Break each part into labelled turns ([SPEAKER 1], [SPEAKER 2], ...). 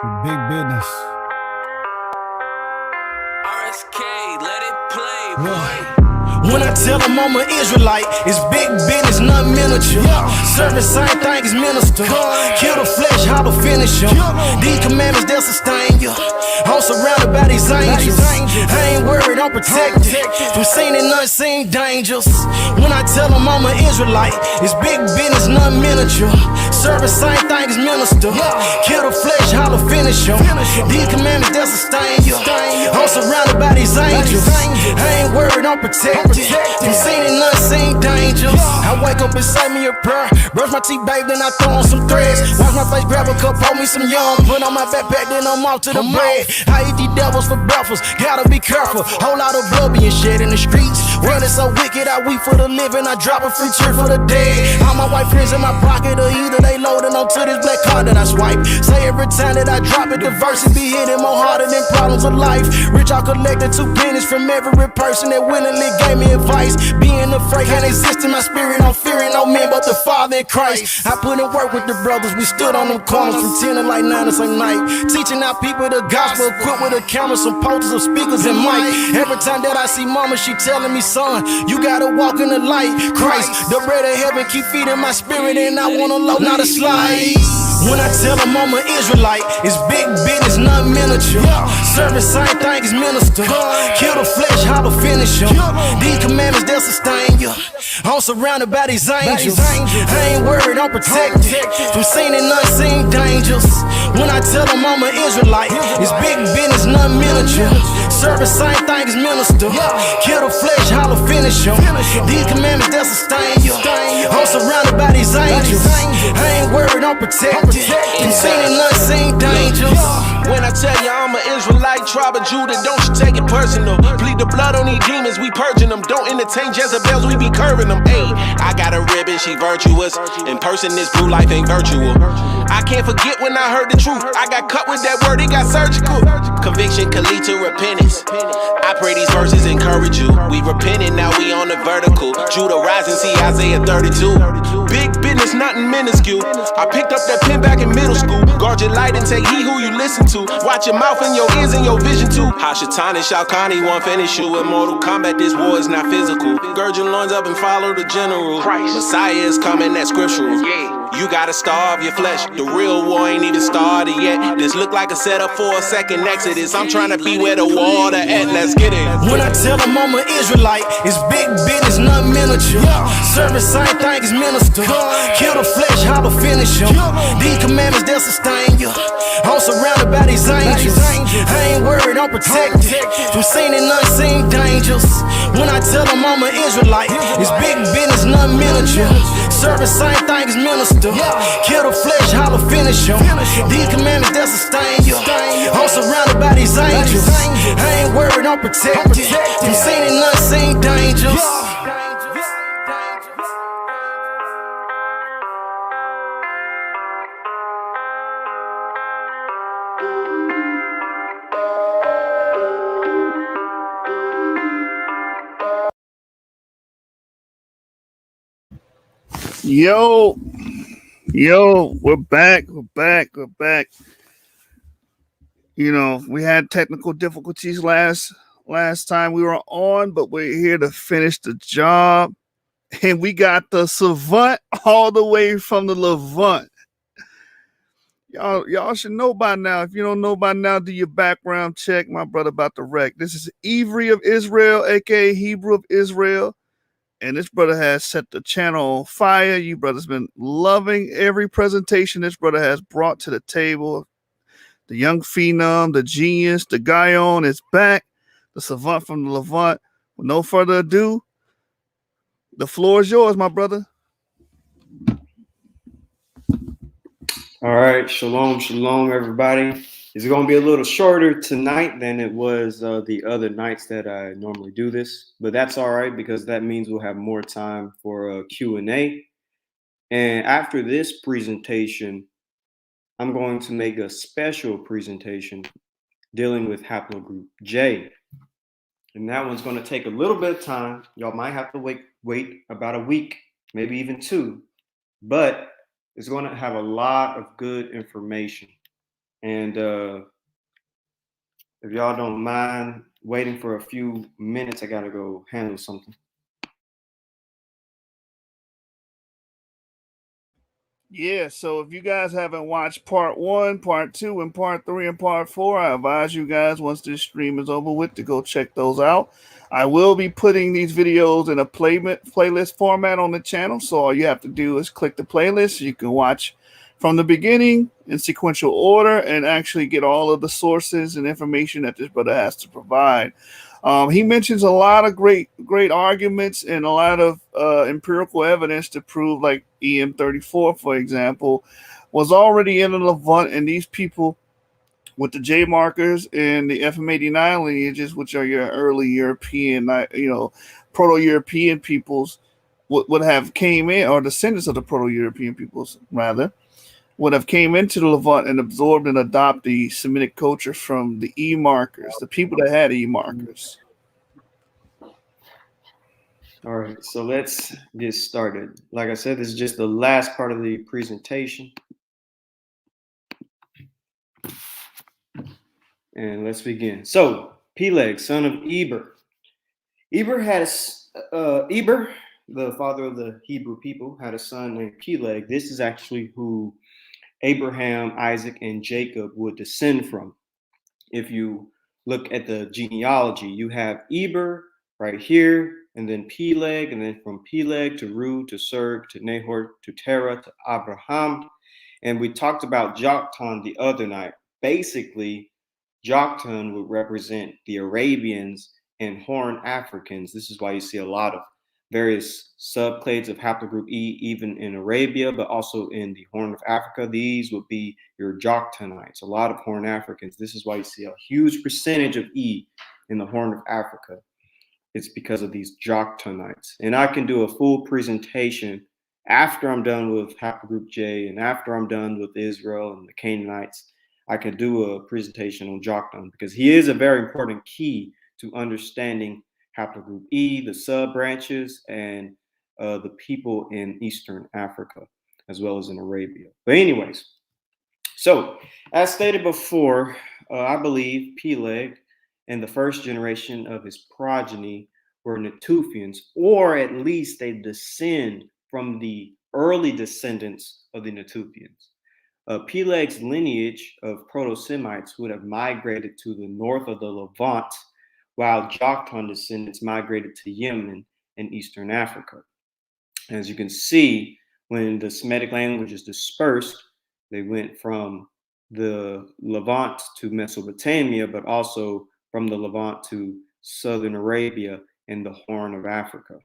[SPEAKER 1] for big business.
[SPEAKER 2] RSK, let it play,
[SPEAKER 1] Yeah.
[SPEAKER 2] boy.
[SPEAKER 3] When I tell them I'm an Israelite, it's big business, not miniature. Serving same thing as minister. Kill the flesh, how to finish them. These commandments, they'll sustain you. I'm surrounded by these angels. I ain't worried, I'm protected from seen and unseen dangers. When I tell them I'm an Israelite, it's big business, not miniature. Serving same thing as minister. Kill the flesh, how to finish them. These commandments, they'll sustain you. I'm surrounded by these angels. I ain't worried, I'm protected from seen and unseen dangers. I wake up and say me a prayer. Brush my teeth, babe, then I throw on some threads. Wash my face, grab a cup, pour me some yum. Put on my backpack, then I'm off to the bread. I eat these devils for breakfast, gotta be careful. Whole lot of blood being shed in the streets. World is so wicked, I weep for the living. I drop a free cheer for the dead. All my white friends in my pocket, or either they loading onto this black card that I swipe. Say every time that I drop it, the verse be hitting more harder than problems of life. Rich, I collected 2 pennies from every person that willingly gave me advice. Being afraid can't exist in my spirit. I'm fearing no man but the Father in Christ. I put in work with the brothers. We stood on them corners from 10 to like 9 to some night, teaching our people the gospel, equipped with a camera, some posters, some speakers, and mic. Every time that I see mama, she telling me, son, you gotta walk in the light. Christ, the bread of heaven, keep feeding my spirit, and I wanna low, not a slide. When I tell them I'm an Israelite, it's big business, not miniature. Serving same thing as minister. Kill the flesh, how to finish them. These commandments, they'll sustain you. I'm surrounded by these angels. I ain't worried, I'm protected from seen and unseen dangers. When I tell them I'm an Israelite, it's big business, not miniature. Serving same thing as minister. Kill the flesh, how to finish them. These commandments, they'll sustain you. I'm surrounded by these angels. I ain't worried, I'm protected from seen and unseen dangers.
[SPEAKER 2] When I tell you I'm an Israelite, tribe of Judah, don't you take it personal. Bleed the blood on these demons, we purging them. Don't entertain Jezebels, we be curving them. Ayy, I got a ribbon, she virtuous. In person, this blue life ain't virtual. I can't forget when I heard the truth. I got cut with that word, it got surgical. Conviction can lead to repentance. I pray these verses encourage you. We repented, now we on the vertical. Judah rising, see Isaiah 32. Big business, nothing minuscule. I picked up that pen back in middle school. Guard your light and take heed who you listen to. Watch your mouth and your ears and your vision too. Hashatan and Shalkani won't finish you. In Mortal Kombat, this war is not physical. Gird your loins up and follow the general. Messiah is coming, that's scriptural. You gotta starve your flesh. The real war ain't even started yet. This look like a setup for a second exodus. I'm trying to be where the water at. Let's get it.
[SPEAKER 3] When I tell them I'm an Israelite, it's big business, not miniature. Serving same thing as minister. Kill the flesh, how to finish them. These commandments, they'll sustain you. I'm surrounded by these angels. I ain't worried, I'm protected from seen and unseen dangers. When I tell them I'm an Israelite, it's big business, not miniature. Serving same thing as minister. Kill the flesh, how to finish them. These commandments, they'll sustain you. I'm surrounded by these angels. I ain't worried, I'm protected from seen and unseen dangers.
[SPEAKER 4] Yo, we're back. You know, we had technical difficulties last time we were on, but we're here to finish the job. And we got the savant all the way from the Levant. Y'all should know by now. If you don't know by now, do your background check. My brother about to wreck. This is Ivri of Israel, aka Hebrew of Israel. And this brother has set the channel on fire. You brothers been loving every presentation this brother has brought to the table. The young phenom, the genius, the guy on is back. The savant from the Levant. With no further ado, the floor is yours, my brother.
[SPEAKER 5] All right, shalom, everybody. It's going to be a little shorter tonight than it was the other nights that I normally do this, but that's all right because that means we'll have more time for a Q&A. And after this presentation, I'm going to make a special presentation dealing with haplogroup J. And that one's going to take a little bit of time. Y'all might have to wait about a week, maybe even 2, but it's going to have a lot of good information. And if y'all don't mind waiting for a few minutes, I gotta go handle something.
[SPEAKER 4] Yeah, so if you guys haven't watched part 1, part 2, and part 3 and part 4, I advise you guys once this stream is over with to go check those out. I will be putting these videos in a playlist format on the channel, so all you have to do is click the playlist. You can watch from the beginning in sequential order and actually get all of the sources and information that this brother has to provide. He mentions a lot of great arguments and a lot of empirical evidence to prove, like EM34, for example, was already in the Levant, and these people with the J markers and the FM89 lineages, which are your early European, Proto-European peoples, would have came in, or descendants of the Proto-European peoples, rather, would have came into the Levant and absorbed and adopted the Semitic culture from the E markers, the people that had E markers.
[SPEAKER 5] All right, so let's get started. Like I said, this is just the last part of the presentation. And let's begin. So, Peleg, son of Eber. Eber, the father of the Hebrew people, had a son named Peleg. This is actually who Abraham, Isaac, and Jacob would descend from. If you look at the genealogy, you have Eber right here, and then Peleg, and then from Peleg to Ru, to Serg, to Nahor, to Terah, to Abraham. And we talked about Joktan the other night. Basically, Joktan would represent the Arabians and Horn Africans. This is why you see a lot of various subclades of haplogroup E, even in Arabia, but also in the Horn of Africa. These would be your Joktanites, a lot of Horn Africans. This is why you see a huge percentage of E in the Horn of Africa. It's because of these Joktanites. And I can do a full presentation after I'm done with haplogroup J and after I'm done with Israel and the Canaanites. I could do a presentation on Joktan because he is a very important key to understanding haplogroup E, the sub branches, and the people in Eastern Africa, as well as in Arabia. But anyways, so as stated before, I believe Peleg and the first generation of his progeny were Natufians, or at least they descend from the early descendants of the Natufians. Peleg's lineage of Proto-Semites would have migrated to the north of the Levant, while Joktan descendants migrated to Yemen and Eastern Africa. As you can see, when the Semitic languages dispersed, they went from the Levant to Mesopotamia, but also from the Levant to southern Arabia and the Horn of Africa.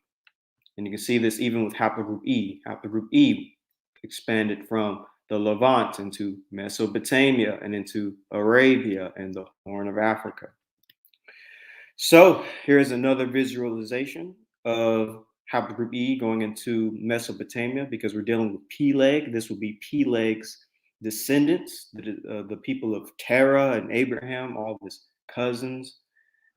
[SPEAKER 5] And you can see this even with haplogroup E. Haplogroup E expanded from the Levant into Mesopotamia and into Arabia and the Horn of Africa. So here's another visualization of haplogroup E going into Mesopotamia, because we're dealing with Peleg. This will be Peleg's descendants, the people of Terah and Abraham, all of his cousins.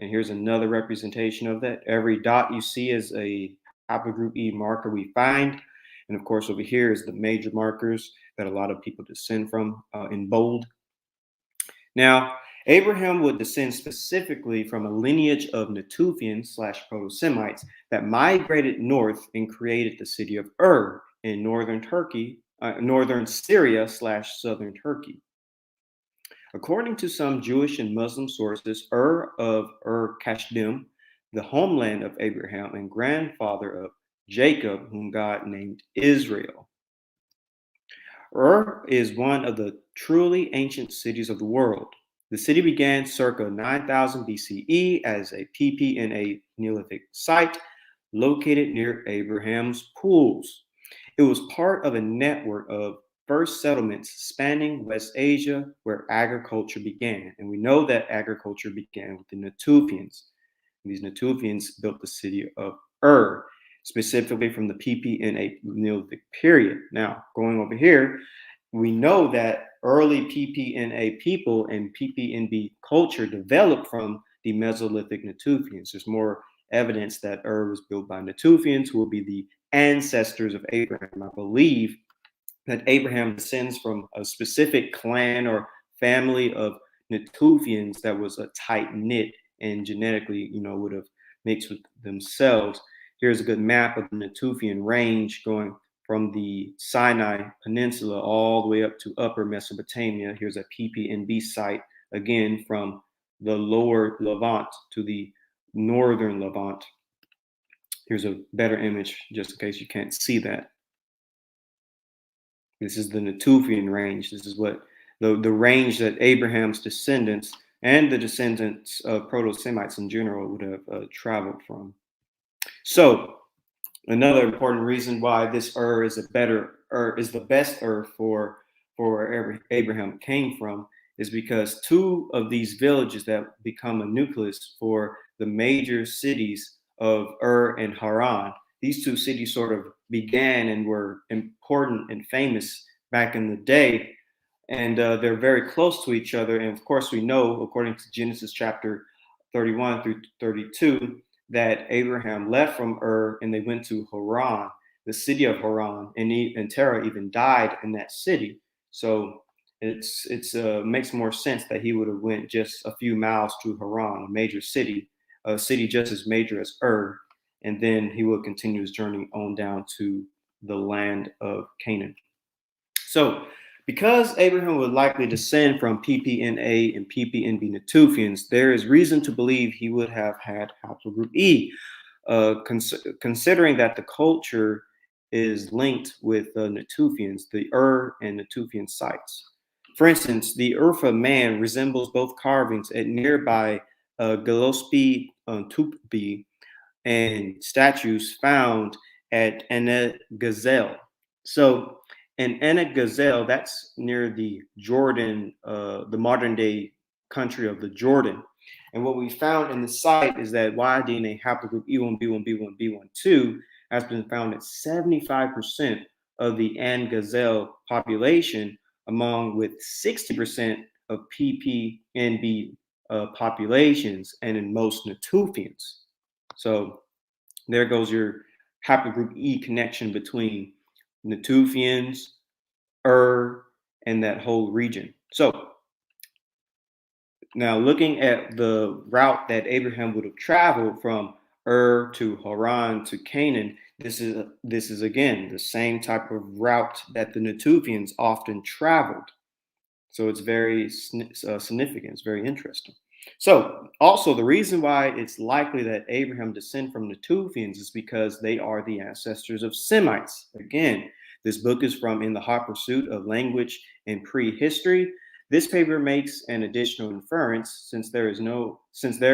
[SPEAKER 5] And here's another representation of that. Every dot you see is a haplogroup E marker we find. And of course, over here is the major markers that a lot of people descend from in bold. Now, Abraham would descend specifically from a lineage of Natufians / Proto-Semites that migrated north and created the city of Ur in northern Turkey, northern Syria / southern Turkey. According to some Jewish and Muslim sources, Ur of Ur-Kasdim, the homeland of Abraham and grandfather of Jacob, whom God named Israel. Ur is one of the truly ancient cities of the world. The city began circa 9000 BCE as a PPNA Neolithic site located near Abraham's pools. It was part of a network of first settlements spanning West Asia where agriculture began. And we know that agriculture began with the Natufians. These Natufians built the city of Ur, specifically from the PPNA Neolithic period. Now, going over here, we know that early PPNA people and PPNB culture developed from the Mesolithic Natufians. There's more evidence that Ur was built by Natufians, who will be the ancestors of Abraham. I believe that Abraham descends from a specific clan or family of Natufians that was a tight knit and genetically, would have mixed with themselves. Here's a good map of the Natufian range going from the Sinai Peninsula all the way up to Upper Mesopotamia. Here's a PPNB site, again, from the lower Levant to the northern Levant. Here's a better image, just in case you can't see that. This is the Natufian range. This is what the range that Abraham's descendants and the descendants of Proto-Semites in general would have traveled from. So another important reason why this is the best for where Abraham came from is because two of these villages that become a nucleus for the major cities of and Haran, these two cities sort of began and were important and famous back in the day. And they're very close to each other. And of course, we know, according to Genesis chapter 31 through 32, that Abraham left from and they went to Haran, the city of Haran, and Terah even died in that city. So it's makes more sense that he would have went just a few miles to Haran, a major city, a city just as major as and then he would continue his journey on down to the land of Canaan. So because Abraham would likely descend from PPNA and PPNB Natufians, there is reason to believe he would have had haplogroup E, considering that the culture is linked with the Natufians, the and Natufian sites. For instance, the Urfa man resembles both carvings at nearby Gillespie Tupbi and statues found at Enet Gazelle. So in Enet Gazelle, that's near the Jordan, the modern day country of the Jordan. And what we found in the site is that Y-DNA haplogroup E1, B1, B1, B12 has been found at 75% of the An Gazelle population, among with 60% of PPNB populations and in most Natufians. So there goes your haplogroup E connection between Natufians, and that whole region. So now looking at the route that Abraham would have traveled from to Haran to Canaan, this is again the same type of route that the Natufians often traveled. So it's very significant. It's very interesting. So also the reason why it's likely that Abraham descended from Natufians is because they are the ancestors of Semites. Again, this book is from In the Hot Pursuit of Language and Prehistory. This paper makes an additional inference since there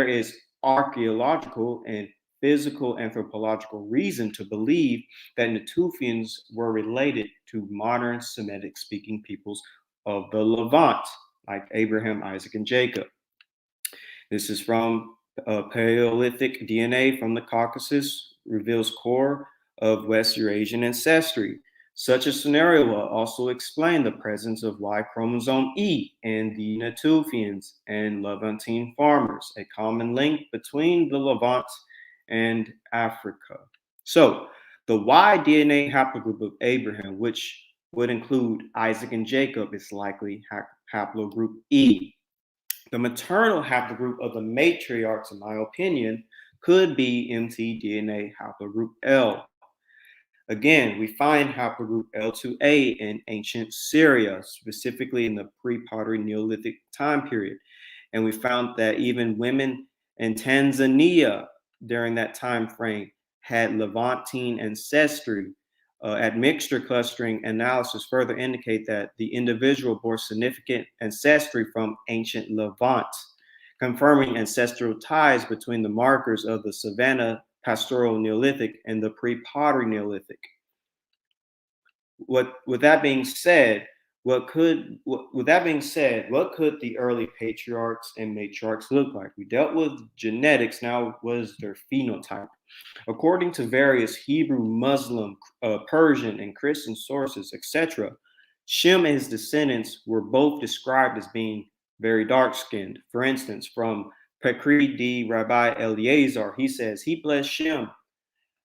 [SPEAKER 5] is archaeological and physical anthropological reason to believe that Natufians were related to modern Semitic speaking peoples of the Levant, like Abraham, Isaac, and Jacob. This is from Paleolithic DNA from the Caucasus reveals core of West Eurasian ancestry. Such a scenario will also explain the presence of Y chromosome E in the Natufians and Levantine farmers, a common link between the Levant and Africa. So the Y DNA haplogroup of Abraham, which would include Isaac and Jacob, is likely haplogroup E. The maternal haplogroup of the matriarchs, in my opinion, could be mtDNA haplogroup L. Again, we find haplogroup L2A in ancient Syria, specifically in the pre-pottery Neolithic time period. And we found that even women in Tanzania during that time frame had Levantine ancestry. Admixture clustering analysis further indicate that the individual bore significant ancestry from ancient Levant, confirming ancestral ties between the markers of the Savannah pastoral Neolithic and the pre-pottery Neolithic. With that being said, what could the early patriarchs and matriarchs look like? We dealt with genetics. Now, what is their phenotype? According to various Hebrew, Muslim, Persian, and Christian sources, etc., Shem and his descendants were both described as being very dark-skinned. For instance, from Pekri D. Rabbi Eliezer, he says, he blessed Shem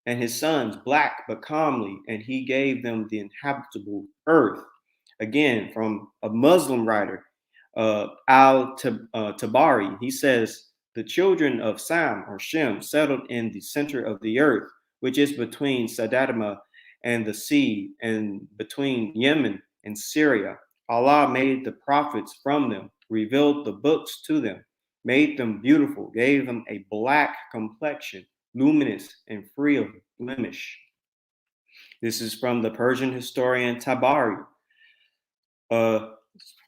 [SPEAKER 5] and his sons black but comely, and he gave them the inhabitable earth. Again, from a Muslim writer, Tabari, he says, the children of Sam or Shem settled in the center of the earth, which is between Sadatama and the sea, and between Yemen and Syria. Allah made the prophets from them, revealed the books to them, made them beautiful, gave them a black complexion, luminous and free of blemish. This is from the Persian historian Tabari.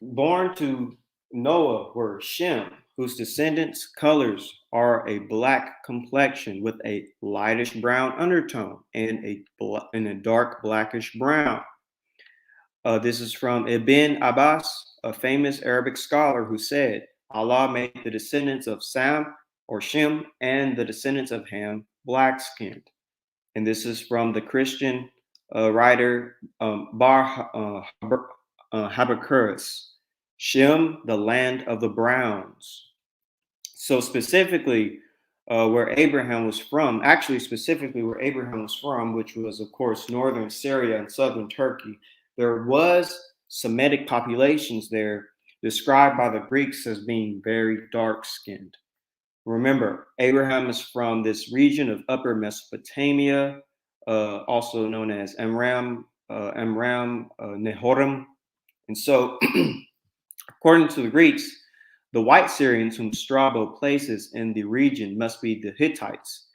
[SPEAKER 5] Born to Noah were Shem, whose descendants' colors are a black complexion with a lightish brown undertone and a dark blackish brown. This is from Ibn Abbas, a famous Arabic scholar who said, Allah made the descendants of Sam or Shem and the descendants of Ham black-skinned. And this is from the Christian writer Habakkuk, Shem, the land of the Browns. So specifically, where Abraham was from, which was, of course, northern Syria and southern Turkey, there was Semitic populations there described by the Greeks as being very dark-skinned. Remember, Abraham is from this region of Upper Mesopotamia, also known as Amram, Nehorim. And so, according to the Greeks, the white Syrians whom Strabo places in the region must be the Hittites.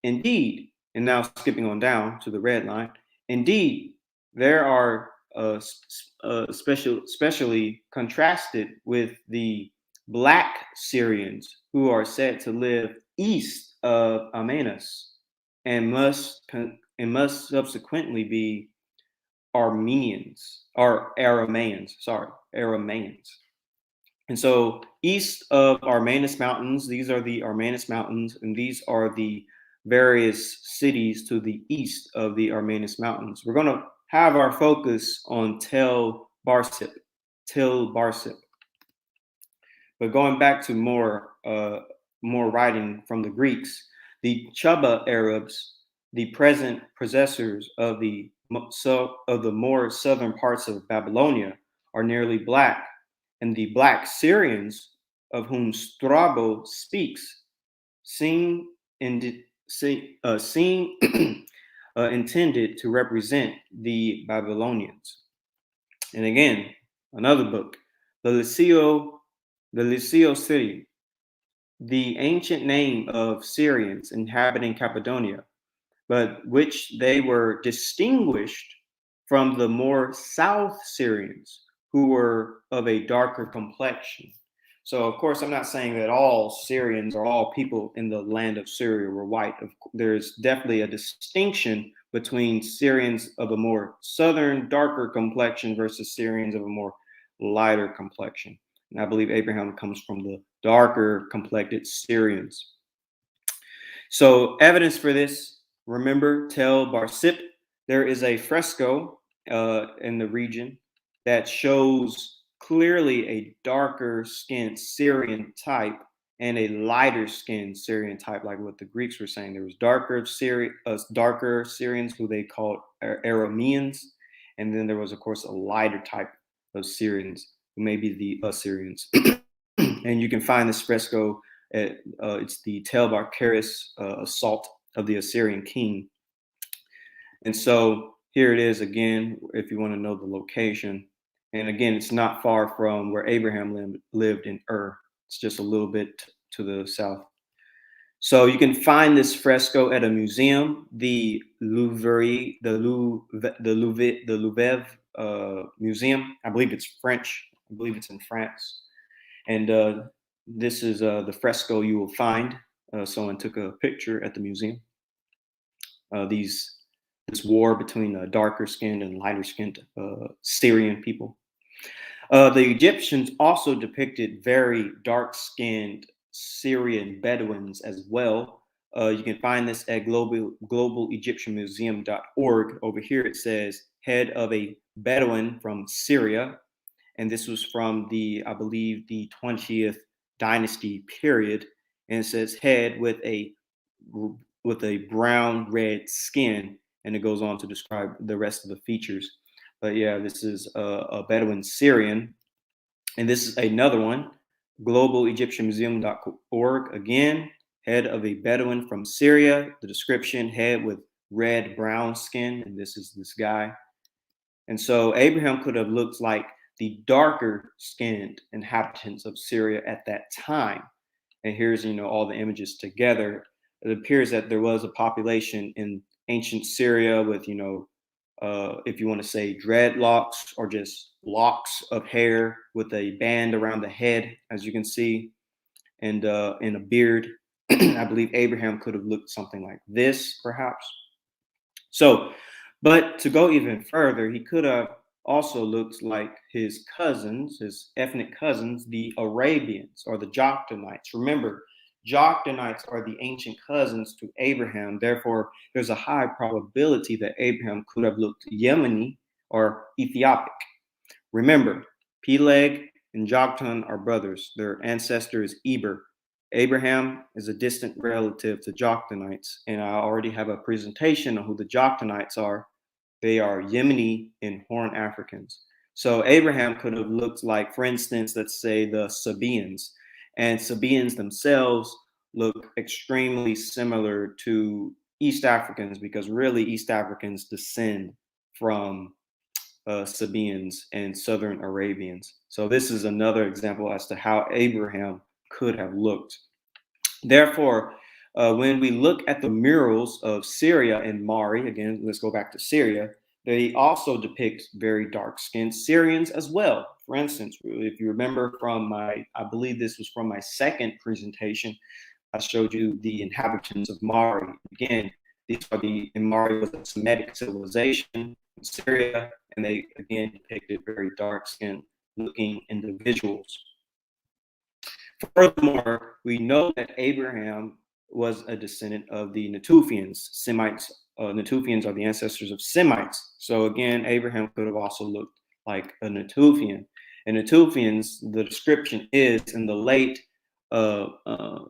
[SPEAKER 5] Indeed, and now skipping on down to the red line, indeed, there are especially contrasted with the black Syrians who are said to live east of Amenas and must subsequently be Aramaeans. And so east of Armanus Mountains, these are the Armanus Mountains, and these are the various cities to the east of the Armanus Mountains. We're going to have our focus on Tel Barsip. But going back to more writing from the Greeks, the Chuba Arabs, the present possessors of the more southern parts of Babylonia, are nearly black, and the black Syrians, of whom Strabo speaks, seem intended to represent the Babylonians. And again, another book, the Lycio City, the ancient name of Syrians inhabiting Cappadocia, but which they were distinguished from the more South Syrians, who were of a darker complexion. So, of course, I'm not saying that all Syrians or all people in the land of Syria were white. There's definitely a distinction between Syrians of a more southern, darker complexion versus Syrians of a more lighter complexion. And I believe Abraham comes from the darker complected Syrians. So, evidence for this, remember, Tel Barsip, there is a fresco in the region that shows clearly a darker skinned Syrian type and a lighter skinned Syrian type, like what the Greeks were saying. There was darker Syrians who they called Arameans, and then there was, of course, a lighter type of Syrians who may be the Assyrians. And you can find this fresco at it's the Tel Barkaris assault of the Assyrian king. And so here it is again, if you want to know the location. And again, it's not far from where Abraham lived in Ur. It's just a little bit to the south. So you can find this fresco at a museum, the Louvre Museum. I believe it's French. I believe it's in France. And this is the fresco you will find. Someone took a picture at the museum. This war between darker skinned and lighter skinned Syrian people. The Egyptians also depicted very dark skinned Syrian Bedouins as well. You can find this at globalegyptianmuseum.org. Over here it says head of a Bedouin from Syria. And this was from I believe the 20th dynasty period. And it says head with a brown red skin. And it goes on to describe the rest of the features. But yeah, this is a Bedouin Syrian. And this is another one, globalegyptianmuseum.org. Again, head of a Bedouin from Syria. The description, head with red brown skin, and this is this guy. And so Abraham could have looked like the darker skinned inhabitants of Syria at that time. And here's, all the images together. It appears that there was a population in ancient Syria with, if you want to say dreadlocks or just locks of hair with a band around the head, as you can see, and a beard. I believe Abraham could have looked something like this, perhaps. So, but to go even further, he could have also looked like his cousins, his ethnic cousins, the Arabians or the Jokhtanites. Remember, Jokhtanites are the ancient cousins to Abraham. Therefore, there's a high probability that Abraham could have looked Yemeni or Ethiopic. Remember, Peleg and Joktan are brothers. Their ancestor is Eber. Abraham is a distant relative to Joktanites, and I already have a presentation on who the Joktanites are. They are Yemeni and Horn Africans. So Abraham could have looked like, for instance, let's say the Sabaeans, and Sabaeans themselves look extremely similar to East Africans because really East Africans descend from Sabaeans and Southern Arabians. So this is another example as to how Abraham could have looked. Therefore, when we look at the murals of Syria and Mari, again, let's go back to Syria, they also depict very dark-skinned Syrians as well. For instance, if you remember from I believe this was from my second presentation, I showed you the inhabitants of Mari. Again, Mari was a Semitic civilization in Syria, and they again depicted very dark-skinned looking individuals. Furthermore, we know that Abraham was a descendant of the Natufians. Semites, Natufians are the ancestors of Semites. So again, Abraham could have also looked like a Natufian. And Natufians, the description is in the late Paleocene,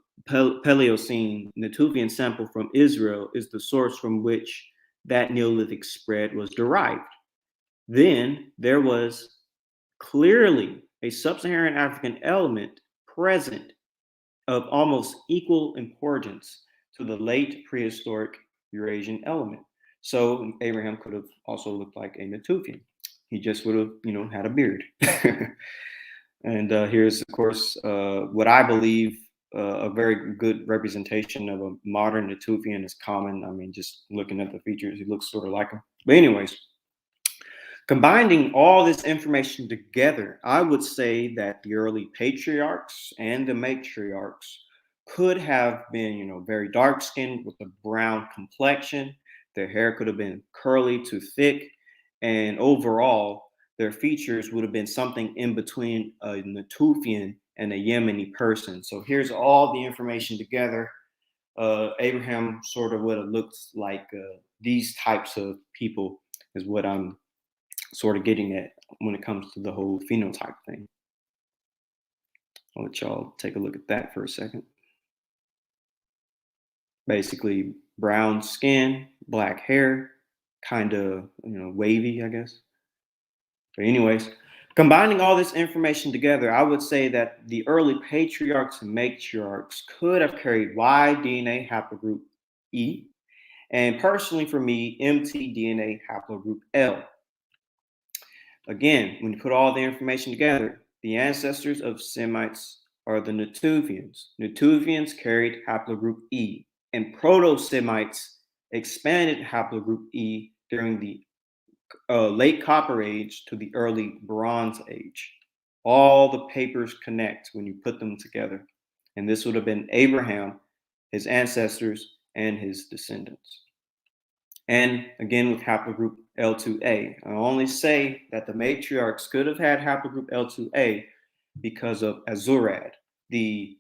[SPEAKER 5] Natufian sample from Israel is the source from which that Neolithic spread was derived. Then there was clearly a sub-Saharan African element present of almost equal importance to the late prehistoric Eurasian element. So Abraham could have also looked like a Natufian. He just would have, had a beard. And here's, of course, what I believe a very good representation of a modern Natufian is common. I mean, just looking at the features, he looks sort of like him. But anyways, combining all this information together, I would say that the early patriarchs and the matriarchs could have been, very dark-skinned with a brown complexion. Their hair could have been curly to thick, and overall, their features would have been something in between a Natufian and a Yemeni person. So here's all the information together. Abraham sort of would have looked like these types of people is what I'm sort of getting at when it comes to the whole phenotype thing. I'll let y'all take a look at that for a second. Basically, brown skin, black hair, kind of, wavy, I guess. But anyways, combining all this information together, I would say that the early patriarchs and matriarchs could have carried Y DNA haplogroup E, and personally for me, mtDNA haplogroup L. Again, when you put all the information together, the ancestors of Semites are the Natufians. Natufians carried haplogroup E, and Proto-Semites expanded haplogroup E during the late Copper Age to the early Bronze Age. All the papers connect when you put them together. And this would have been Abraham, his ancestors, and his descendants. And again, with haplogroup L2A. I only say that the matriarchs could have had haplogroup L2A because of Azurad, the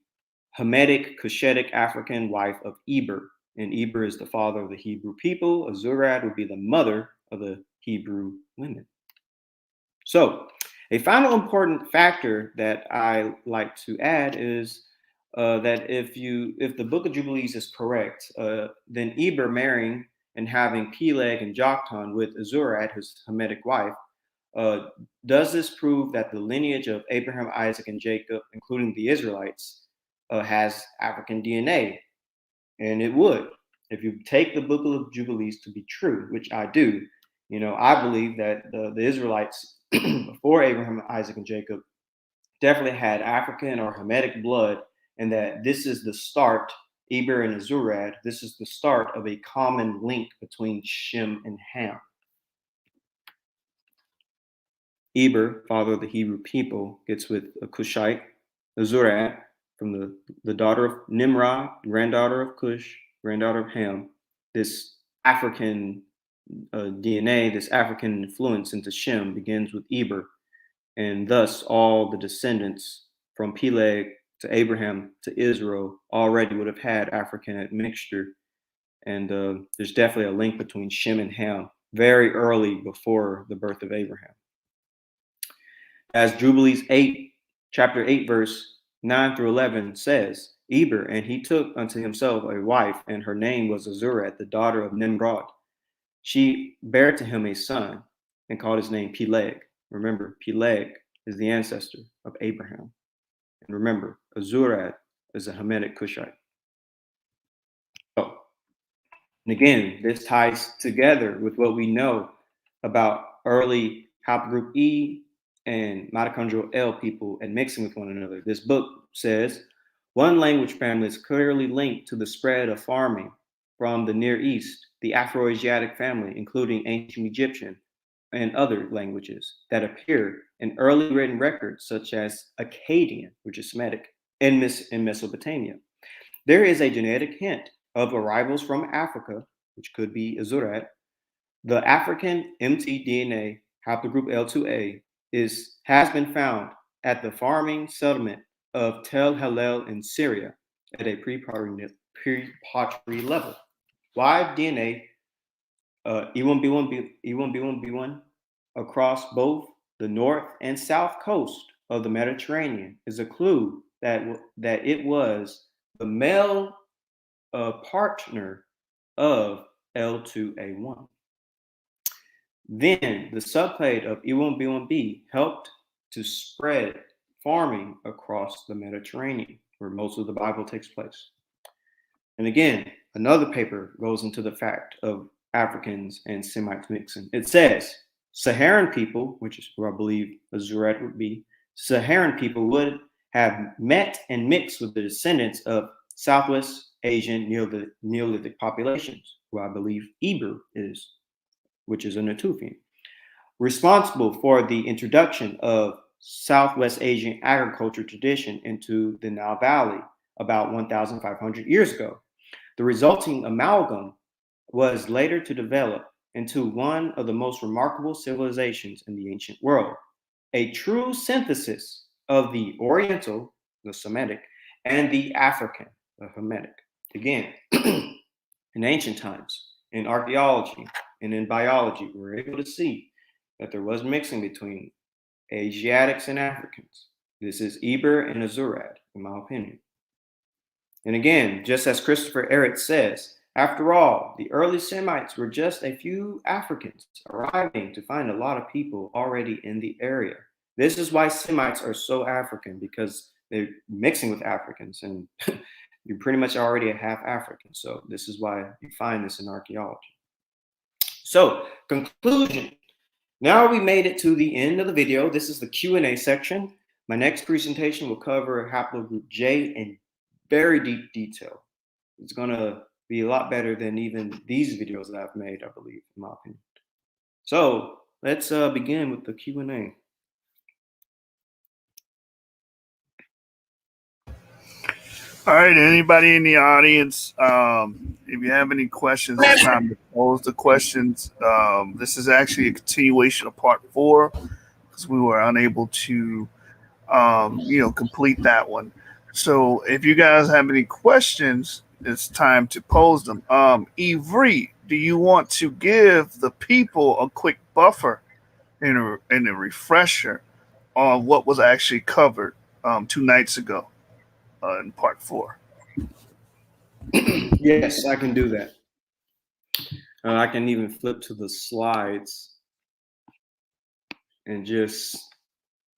[SPEAKER 5] Hamitic Cushitic African wife of Eber. And Eber is the father of the Hebrew people. Azurad would be the mother of the Hebrew women. So a final important factor that I like to add is that if the Book of Jubilees is correct, then Eber marrying and having Peleg and Joktan with Azurad, his Hamitic wife, Does this prove that the lineage of Abraham, Isaac, and Jacob, including the Israelites, has African DNA? And it would. If you take the Book of Jubilees to be true, which I do, I believe that the Israelites before Abraham, Isaac, and Jacob definitely had African or Hamitic blood, and that this is the start, Eber and Azurad, this is the start of a common link between Shem and Ham. Eber, father of the Hebrew people, gets with a Cushite, Azurad, from the daughter of Nimrod, granddaughter of Cush, granddaughter of Ham. This African DNA, this African influence into Shem begins with Eber, and thus all the descendants from Peleg to Abraham to Israel already would have had African admixture. And there's definitely a link between Shem and Ham very early before the birth of Abraham. As Jubilees 8, chapter 8, verse 9 through 11 says, Eber, and he took unto himself a wife, and her name was Azurat, the daughter of Nimrod. She bare to him a son, and called his name Peleg. Remember, Peleg is the ancestor of Abraham. And remember, Azurat is a Hamitic Cushite. So, and again, this ties together with what we know about early haplogroup E and mitochondrial L people and mixing with one another. This book says, one language family is clearly linked to the spread of farming from the Near East, the Afroasiatic family, including ancient Egyptian and other languages that appear in early written records, such as Akkadian, which is Semitic, in Mesopotamia. There is a genetic hint of arrivals from Africa, which could be Azurat. The African mtDNA haplogroup L2A has been found at the farming settlement of Tel Halel in Syria at a pre-pottery level. Y DNA E1B1B1 across both the north and south coast of the Mediterranean is a clue that it was the male partner of L2A1. Then the subclade of E1B1B helped to spread farming across the Mediterranean, where most of the Bible takes place. And again, another paper goes into the fact of Africans and Semites mixing. It says Saharan people, which is where I believe Azurat would be, Saharan people would have met and mixed with the descendants of Southwest Asian Neolithic populations, who I believe Eber is, which is a Natufian, responsible for the introduction of Southwest Asian agriculture tradition into the Nile Valley about 1,500 years ago. The resulting amalgam was later to develop into one of the most remarkable civilizations in the ancient world, a true synthesis of the Oriental, the Semitic, and the African, the Hamitic. Again, in ancient times, in archaeology and in biology, we're able to see that there was mixing between Asiatics and Africans. This is Eber and Azurad, in my opinion. And again, just as Christopher Ehret says, after all, the early Semites were just a few Africans arriving to find a lot of people already in the area. This is why Semites are so African, because they're mixing with Africans, and you're pretty much already a half African. So this is why you find this in archaeology. So, conclusion. Now we made it to the end of the video. This is the Q&A section. My next presentation will cover haplogroup J in very deep detail. It's gonna be a lot better than even these videos that I've made, I believe, in my opinion. So let's begin with the Q&A.
[SPEAKER 4] All right, anybody in the audience, if you have any questions, it's time to pose the questions. This is actually a continuation of part 4 because we were unable to, complete that one. So if you guys have any questions, it's time to pose them. Ivri, do you want to give the people a quick buffer and a refresher on what was actually covered 2 nights ago? In part 4.
[SPEAKER 5] Yes, I can do that. I can even flip to the slides. and just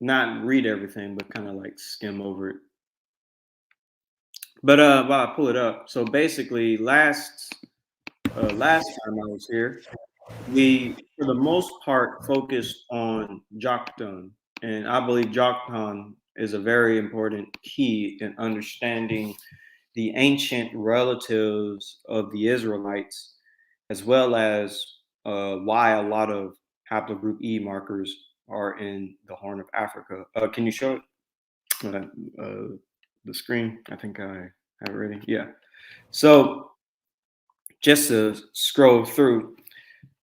[SPEAKER 5] not read everything, but kind of like skim over it. But while I pull it up, so basically last time I was here, we for the most part focused on Joktan, and I believe Joktan is a very important key in understanding the ancient relatives of the Israelites, as well as why a lot of haplogroup E markers are in the Horn of Africa. Can you show the screen? I think I have it ready. Yeah. So just to scroll through,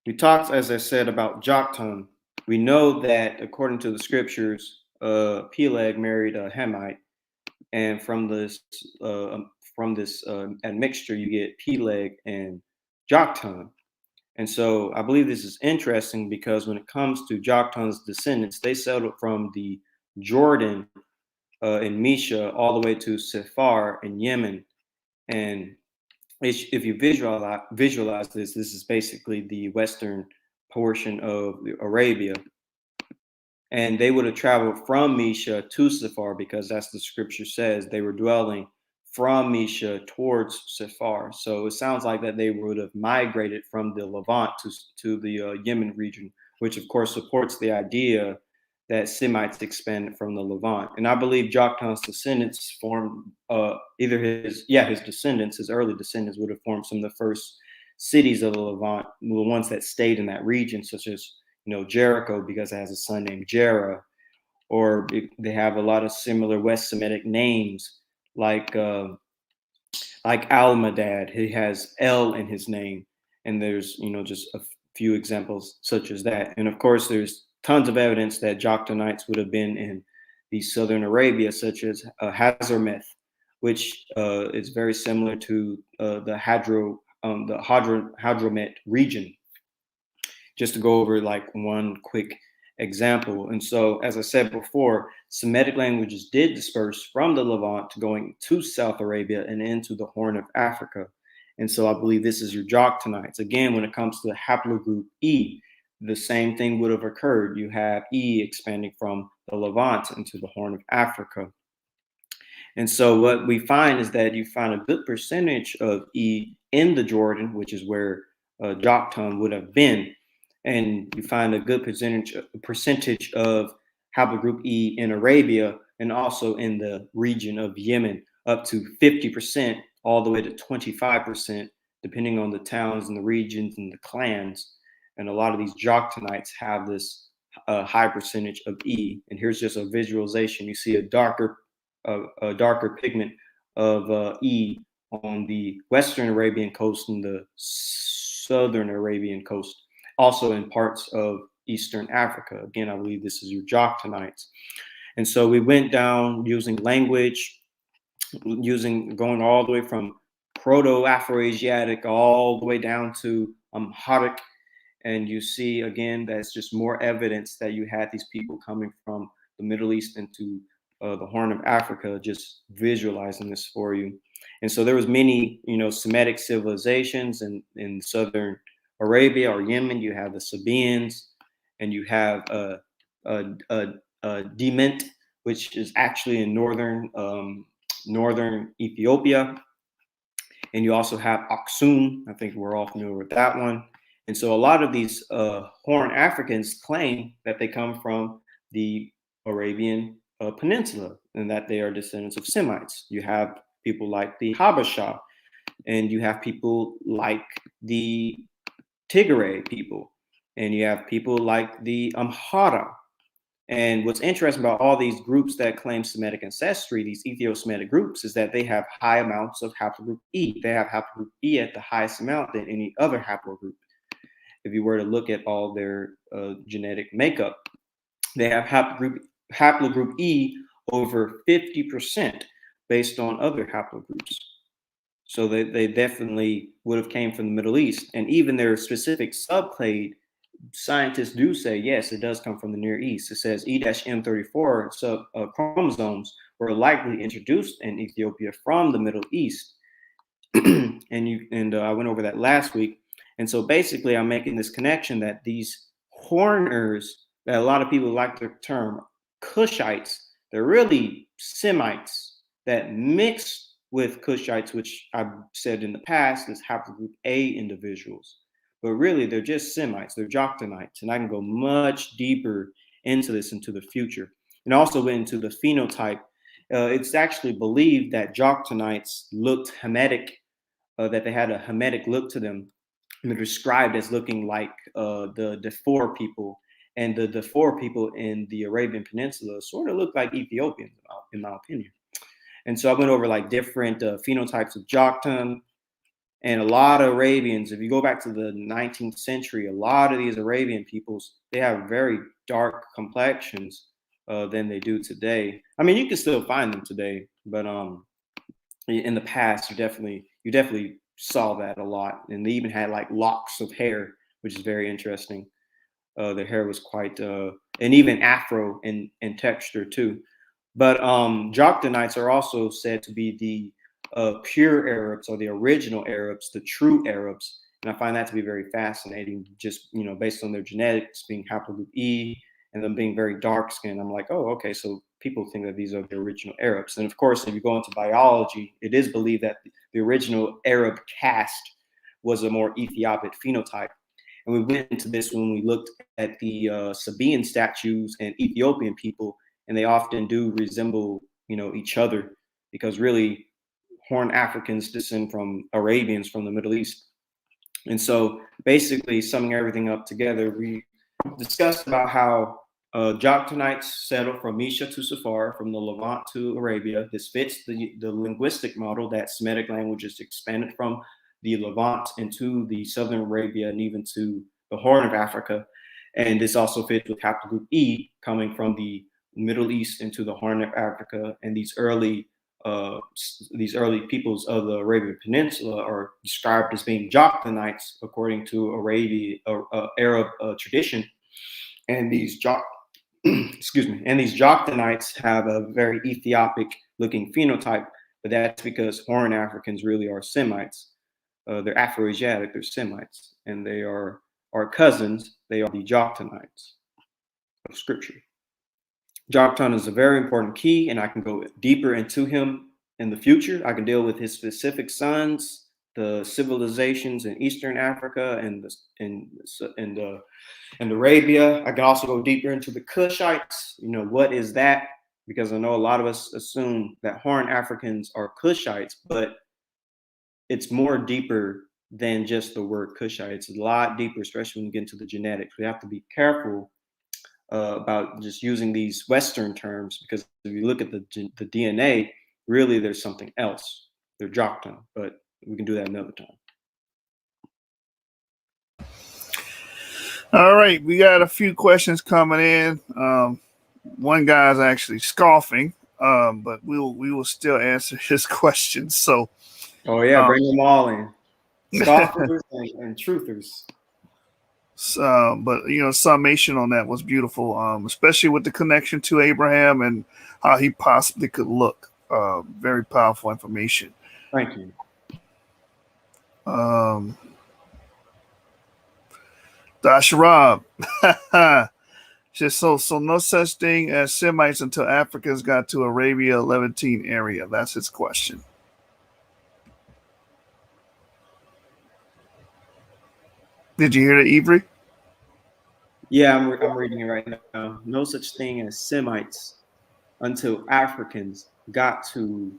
[SPEAKER 5] we talked, as I said, about Joktan. We know that according to the scriptures, Peleg married a Hamite, and from this admixture, you get Peleg and Joktan. And so I believe this is interesting because when it comes to Joktan's descendants, they settled from the Jordan in Mesha all the way to Sephar in Yemen. And if you visualize this, this is basically the western portion of Arabia. And they would have traveled from Mesha to Sephar because as the scripture says, they were dwelling from Mesha towards Sephar. So it sounds like that they would have migrated from the Levant to the Yemen region, which of course supports the idea that Semites expanded from the Levant. And I believe Joktan's descendants formed either his descendants, his early descendants would have formed some of the first cities of the Levant, the ones that stayed in that region, such as Jericho, because it has a son named Jerah, or they have a lot of similar West Semitic names like Almadad. He has El in his name, and there's just a few examples such as that. And of course, there's tons of evidence that Joktanites would have been in the southern Arabia, such as Hazarmeth, which is very similar to the Hadramet region. Just to go over like one quick example. And so, as I said before, Semitic languages did disperse from the Levant going to South Arabia and into the Horn of Africa. And so I believe this is your Joktanites. Again, when it comes to the haplogroup E, the same thing would have occurred. You have E expanding from the Levant into the Horn of Africa. And so what we find is that you find a good percentage of E in the Jordan, which is where Joktan would have been. And you find a good percentage of haplogroup E in Arabia and also in the region of Yemen, up to 50%, all the way to 25%, depending on the towns and the regions and the clans. And a lot of these Joktanites have this high percentage of E. And here's just a visualization. You see a darker pigment of E on the Western Arabian coast and the Southern Arabian coast, also in parts of Eastern Africa. Again, I believe this is your Joktanites. And so we went down using language, going all the way from Proto-Afroasiatic all the way down to Amharic. And you see, again, that's just more evidence that you had these people coming from the Middle East into the Horn of Africa, just visualizing this for you. And so there was many, Semitic civilizations in southern Arabia or Yemen. You have the Sabaeans, and you have Dement, which is actually in northern Ethiopia. And you also have Aksum. I think we're all familiar with that one. And so a lot of these Horn Africans claim that they come from the Arabian Peninsula and that they are descendants of Semites. You have people like the Habasha, and you have people like the Tigray people, and you have people like the Amhara. And what's interesting about all these groups that claim Semitic ancestry, these Ethio-Semitic groups, is that they have high amounts of haplogroup E. They have haplogroup E at the highest amount than any other haplogroup. If you were to look at all their genetic makeup, they have haplogroup E over 50% based on other haplogroups. So they definitely would have came from the Middle East. And even their specific subclade, scientists do say, yes, it does come from the Near East. It says E-M34 chromosomes were likely introduced in Ethiopia from the Middle East. and I went over that last week. And so basically, I'm making this connection that these Horners that a lot of people like the term Cushites. They're really Semites that mix with Cushites, which I've said in the past is haplogroup A individuals. But really, they're just Semites, they're Jokhtonites. And I can go much deeper into this into the future. And also into the phenotype. It's actually believed that Jokhtonites looked Hamitic, that they had a Hamitic look to them. And they're described as looking like the Darfur people. And the Darfur people in the Arabian Peninsula sort of look like Ethiopians, in my opinion. And so I went over like different phenotypes of Joktan, and a lot of Arabians. If you go back to the 19th century, a lot of these Arabian peoples, they have very dark complexions than they do today. I mean, you can still find them today, but in the past, you definitely saw that a lot. And they even had like locks of hair, which is very interesting. Their hair was quite, and even afro in texture too. But Joktonites are also said to be the pure Arabs, or the original Arabs, the true Arabs. And I find that to be very fascinating, just, based on their genetics being haplogroup E and them being very dark skinned. I'm like, oh, okay, so people think that these are the original Arabs. And of course, if you go into biology, it is believed that the original Arab caste was a more Ethiopic phenotype. And we went into this when we looked at the Sabaean statues and Ethiopian people, and they often do resemble, each other, because really Horn Africans descend from Arabians from the Middle East. And so basically summing everything up together, we discussed about how Joktonites settled from Misha to Safar, from the Levant to Arabia. This fits the linguistic model that Semitic languages expanded from the Levant into the Southern Arabia and even to the Horn of Africa. And this also fits with haplogroup E coming from the Middle East into the Horn of Africa. And these early peoples of the Arabian Peninsula are described as being Joktonites according to Arab tradition. And these Joktonites have a very Ethiopic looking phenotype, but that's because Horn Africans really are Semites. They're Afro-Asiatic, they're Semites, and they are our cousins. They are the Joktonites of scripture. Joktan is a very important key, and I can go deeper into him in the future. I can deal with his specific sons, the civilizations in Eastern Africa and Arabia. I can also go deeper into the Cushites. What is that? Because I know a lot of us assume that Horn Africans are Cushites, but it's more deeper than just the word Cushite. It's a lot deeper, especially when you get into the genetics. We have to be careful about just using these Western terms, because if you look at the DNA, really there's something else. They're Joktan, but we can do that another time.
[SPEAKER 4] All right, we got a few questions coming in. One guy's actually scoffing, but we will still answer his questions. So,
[SPEAKER 5] oh yeah, bring them all in, scoffers and truthers.
[SPEAKER 4] But summation on that was beautiful, especially with the connection to Abraham and how he possibly could look. Very powerful information.
[SPEAKER 5] Thank you.
[SPEAKER 4] Dasharab. Just so no such thing as Semites until Africans got to Arabia, Levantine area. That's his question. Did you hear that, Ivory?
[SPEAKER 5] Yeah, I'm reading it right now. No such thing as Semites until Africans got to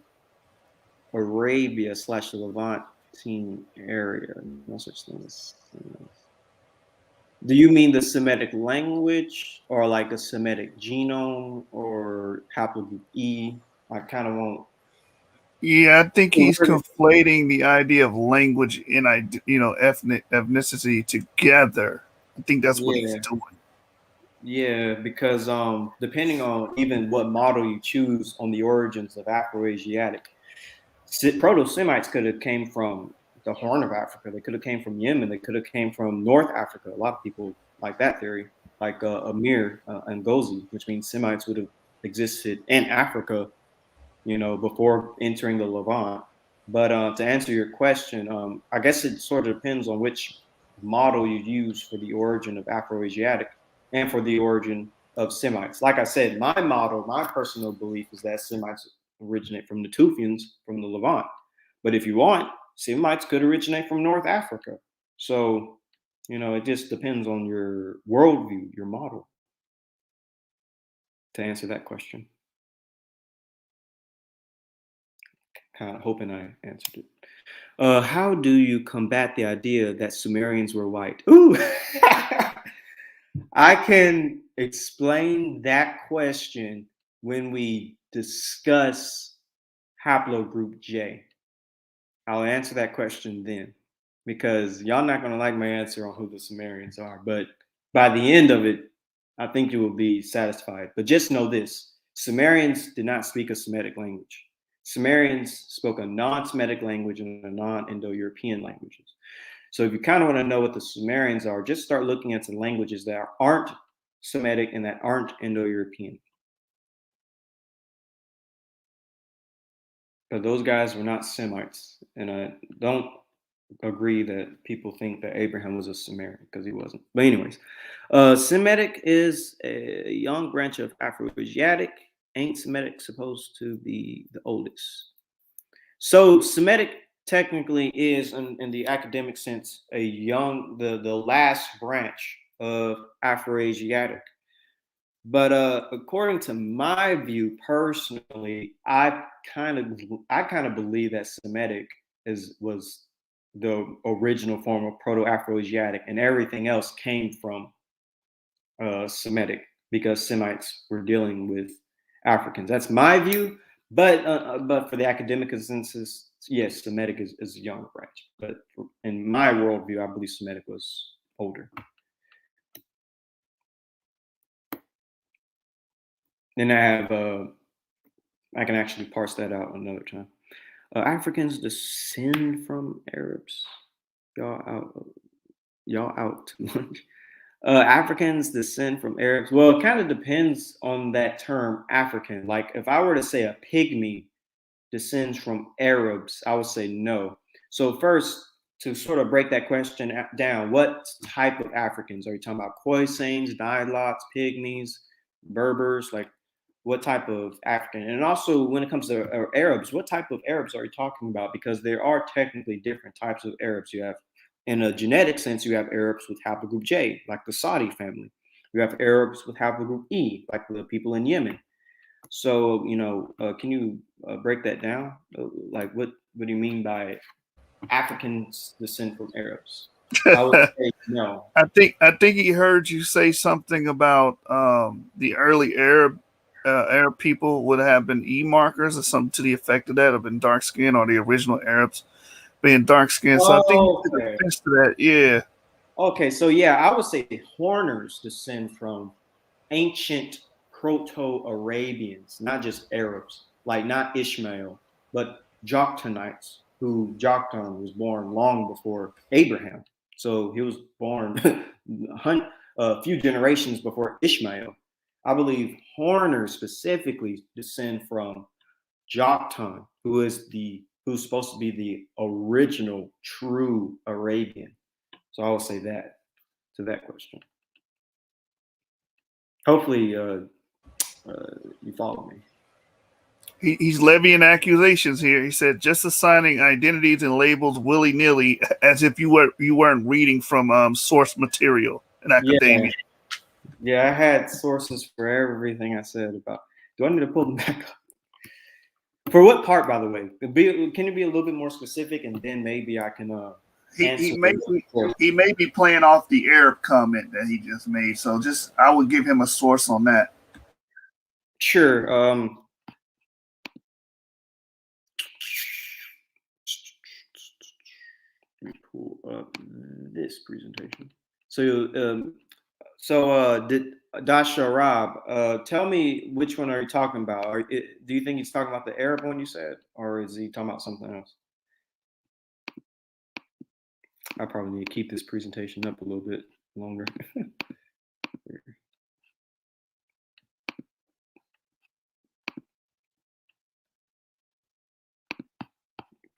[SPEAKER 5] Arabia / the Levantine area. No such thing as Semites. Do you mean the Semitic language, or like a Semitic genome, or haplogroup E? I kind of won't.
[SPEAKER 4] Yeah, I think he's conflating the idea of language and ethnicity together. I think that's what he's doing.
[SPEAKER 5] Yeah, because depending on even what model you choose on the origins of Afro-Asiatic, Proto-Semites could have came from the Horn of Africa. They could have came from Yemen. They could have came from North Africa. A lot of people like that theory, like Amir and Ghozi, which means Semites would have existed in Africa, before entering the Levant. But to answer your question, I guess it sort of depends on which model you use for the origin of Afro-Asiatic. and for the origin of Semites. Like I said, my model, my personal belief is that Semites originate from the Tufians from the Levant. But if you want, Semites could originate from North Africa. So, it just depends on your worldview, your model, to answer that question. Kind of hoping I answered it. How do you combat the idea that Sumerians were white? Ooh, I can explain that question when we discuss haplogroup J. I'll answer that question then, because y'all not going to like my answer on who the Sumerians are. But by the end of it, I think you will be satisfied. But just know this: Sumerians did not speak a Semitic language. Sumerians spoke a non-Semitic language and a non-Indo-European languages. So if you kind of want to know what the Sumerians are, just start looking at some languages that aren't Semitic and that aren't Indo-European. But those guys were not Semites. And I don't agree that people think that Abraham was a Sumerian, because he wasn't. But anyways, Semitic is a young branch of Afro-Asiatic. Ain't Semitic supposed to be the oldest? So Semitic technically is, in the academic sense, the last branch of Afro-Asiatic. But according to my view personally, I kind of believe that Semitic was the original form of Proto-Afro-Asiatic, and everything else came from Semitic, because Semites were dealing with Africans. That's my view. But for the academic consensus, yes, Semitic is a younger branch. But in my worldview, I believe Semitic was older. Then I can actually parse that out another time. Africans descend from Arabs. Y'all out too much. Africans descend from Arabs. Well, it kind of depends on that term, African. Like if I were to say a pygmy descends from Arabs, I would say no. So first, to sort of break that question down, what type of Africans are you talking about? Khoisanes, Nilots, pygmies, Berbers? Like what type of African? And also when it comes to Arabs, what type of Arabs are you talking about? Because there are technically different types of Arabs. You have, in a genetic sense, you have Arabs with haplogroup J, like the Saudi family. You have Arabs with haplogroup E, like the people in Yemen. So, can you break that down? Like, what do you mean by Africans descend from Arabs? I would say no.
[SPEAKER 4] I think he heard you say something about the early Arab people would have been E markers or something to the effect of that, have been dark skinned, or the original Arabs being dark skinned. So I think he took
[SPEAKER 5] Okay.
[SPEAKER 4] offense to that. Yeah.
[SPEAKER 5] Okay. So yeah, I would say Horners descend from ancient Proto-Arabians, not just Arabs, like not Ishmael, but Jokhtanites, who Joktan was born long before Abraham. So he was born a few generations before Ishmael. I believe Horners specifically descend from Joktan, who's supposed to be the original true Arabian. So I will say that to that question. Hopefully, you follow me.
[SPEAKER 4] He's levying accusations here. He said just assigning identities and labels willy nilly, as if you weren't reading from source material in academia.
[SPEAKER 5] Yeah, I had sources for everything I said about. Do I need to pull them back up? For what part, by the way? Can you be a little bit more specific, and then maybe I can
[SPEAKER 4] he may be playing off the Arab comment that he just made. So I would give him a source on that.
[SPEAKER 5] Sure. Let me pull up this presentation. So, Dasharab, tell me which one are you talking about? Do you think he's talking about the Arab one you said, or is he talking about something else? I probably need to keep this presentation up a little bit longer.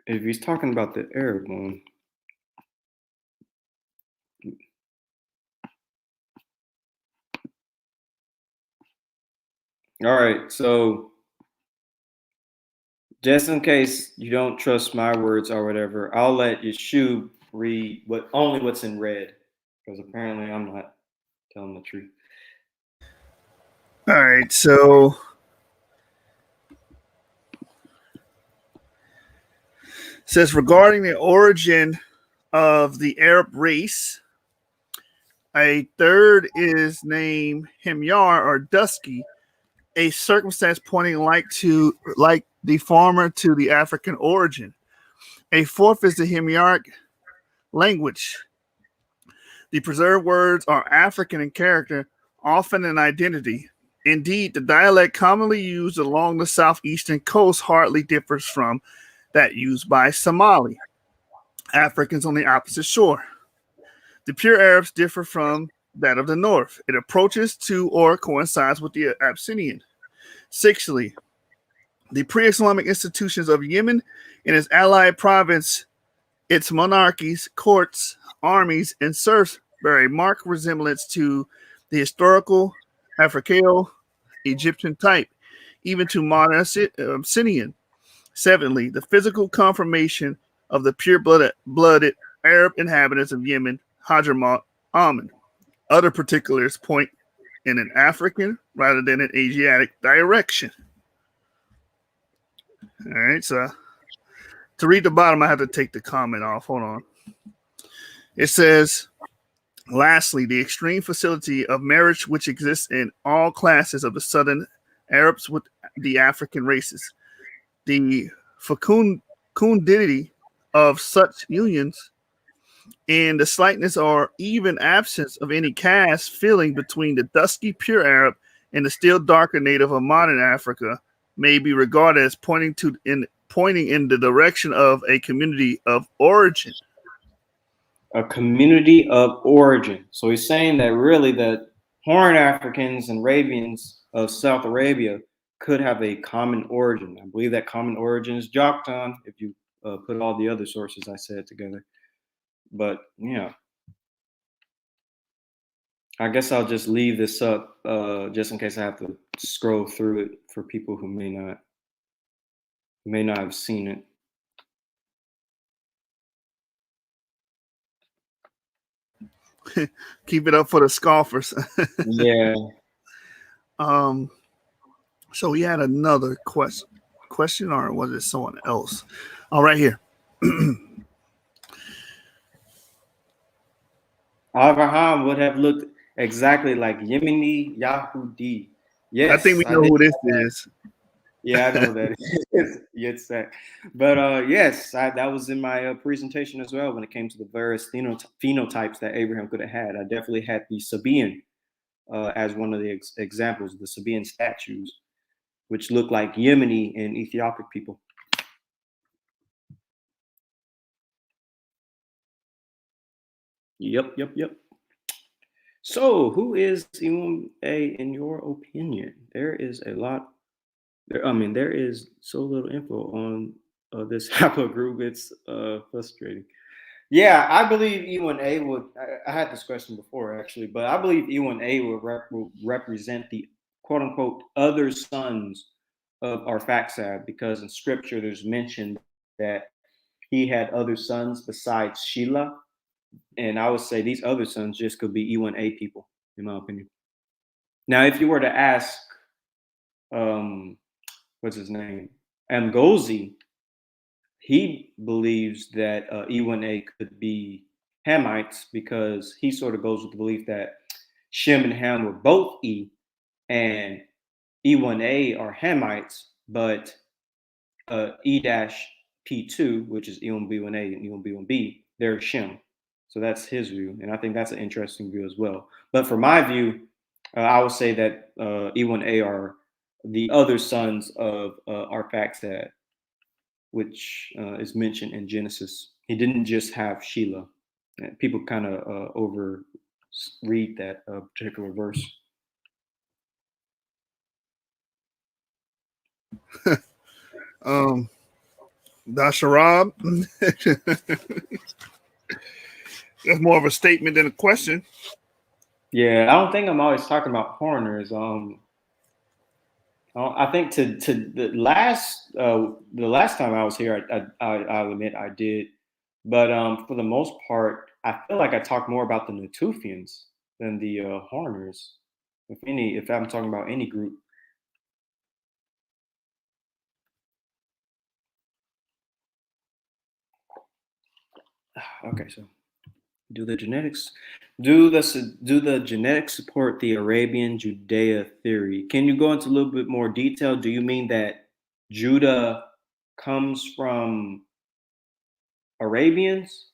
[SPEAKER 5] If he's talking about the Arab one, All right. So just in case you don't trust my words or whatever, I'll let Yeshua read only what's in red, because apparently I'm not telling the truth.
[SPEAKER 4] All right, so it says regarding the origin of the Arab race, a third is named Himyar or Dusky, a circumstance pointing like the former to the African origin. A fourth is the Himyaric language. The preserved words are African in character, often in identity. Indeed, the dialect commonly used along the southeastern coast hardly differs from that used by Somali Africans on the opposite shore. The pure Arabs differ from that of the north. It approaches to or coincides with the Abyssinian. Sixthly, the pre-Islamic institutions of Yemen and its allied province, its monarchies, courts, armies, and serfs bear a marked resemblance to the historical Africano Egyptian type, even to modern Abyssinian. Seventhly, the physical conformation of the pure-blooded Arab inhabitants of Yemen, Hadramaut, Aman. Other particulars point in an African rather than an Asiatic direction. All right, so to read the bottom, I have to take the comment off. Hold on. It says, lastly, the extreme facility of marriage which exists in all classes of the southern Arabs with the African races. The fecundity of such unions and the slightness or even absence of any caste feeling between the dusky pure Arab and the still darker native of modern Africa may be regarded as pointing in the direction of a community of origin.
[SPEAKER 5] A community of origin. So he's saying that really the Horn Africans and Arabians of South Arabia could have a common origin. I believe that common origin is Joktan, if you put all the other sources I said together. But yeah, I guess I'll just leave this up just in case I have to scroll through it for people who may not have seen it.
[SPEAKER 4] Keep it up for the scoffers.
[SPEAKER 5] Yeah.
[SPEAKER 4] So we had another question, or was it someone else? All right, here.
[SPEAKER 5] Abraham would have looked exactly like Yemeni Yahudi. Yes,
[SPEAKER 4] I think we know who this is.
[SPEAKER 5] Yeah, I know that is. Yitzhak. But yes, that was in my presentation as well when it came to the various phenotypes that Abraham could have had. I definitely had the Sabaean as one of the examples, the Sabaean statues, which look like Yemeni and Ethiopic people. Yep. So, who is Iwam in your opinion? There is a lot. There is so little info on this haplogroup. It's frustrating. Yeah, I believe E1A would. I had this question before actually, but I believe E1A will represent the quote unquote other sons of Arphaxad, because in scripture there's mention that he had other sons besides Sheila. And I would say these other sons just could be E1A people, in my opinion. Now, if you were to ask, what's his name, Mgozi, he believes that E1A could be Hamites, because he sort of goes with the belief that Shem and Ham were both E, and E1A are Hamites, but E-P2, which is E1B1A and E1B1B, they're Shem. So that's his view, and I think that's an interesting view as well. But for my view, I would say that E1A are the other sons of Arphaxad, which is mentioned in Genesis. He didn't just have Sheila. People kind of over read that particular verse.
[SPEAKER 4] Dasharab. That's more of a statement than a question.
[SPEAKER 5] Yeah, I don't think I'm always talking about foreigners. I think I'm always talking about foreigners. But yeah, I don't think I'm always talking about foreigners. I think I'm always talking about foreigners. Yeah, I don't think I'm always talking about foreigners. I think I'm always talking about foreigners. Yeah, I don't think I'm always talking about foreigners. I think I'm always talking about foreigners. Yeah, I don't think I'm always talking about foreigners. I think to the last time I was here, I'll admit I did, but for the most part, I feel like I talked more about the Natufians than the Horners, if I'm talking about any group. Okay, so do the genetics do the genetics support the Arabian Judea theory? Can you go into a little bit more detail? Do you mean that Judah comes from Arabians?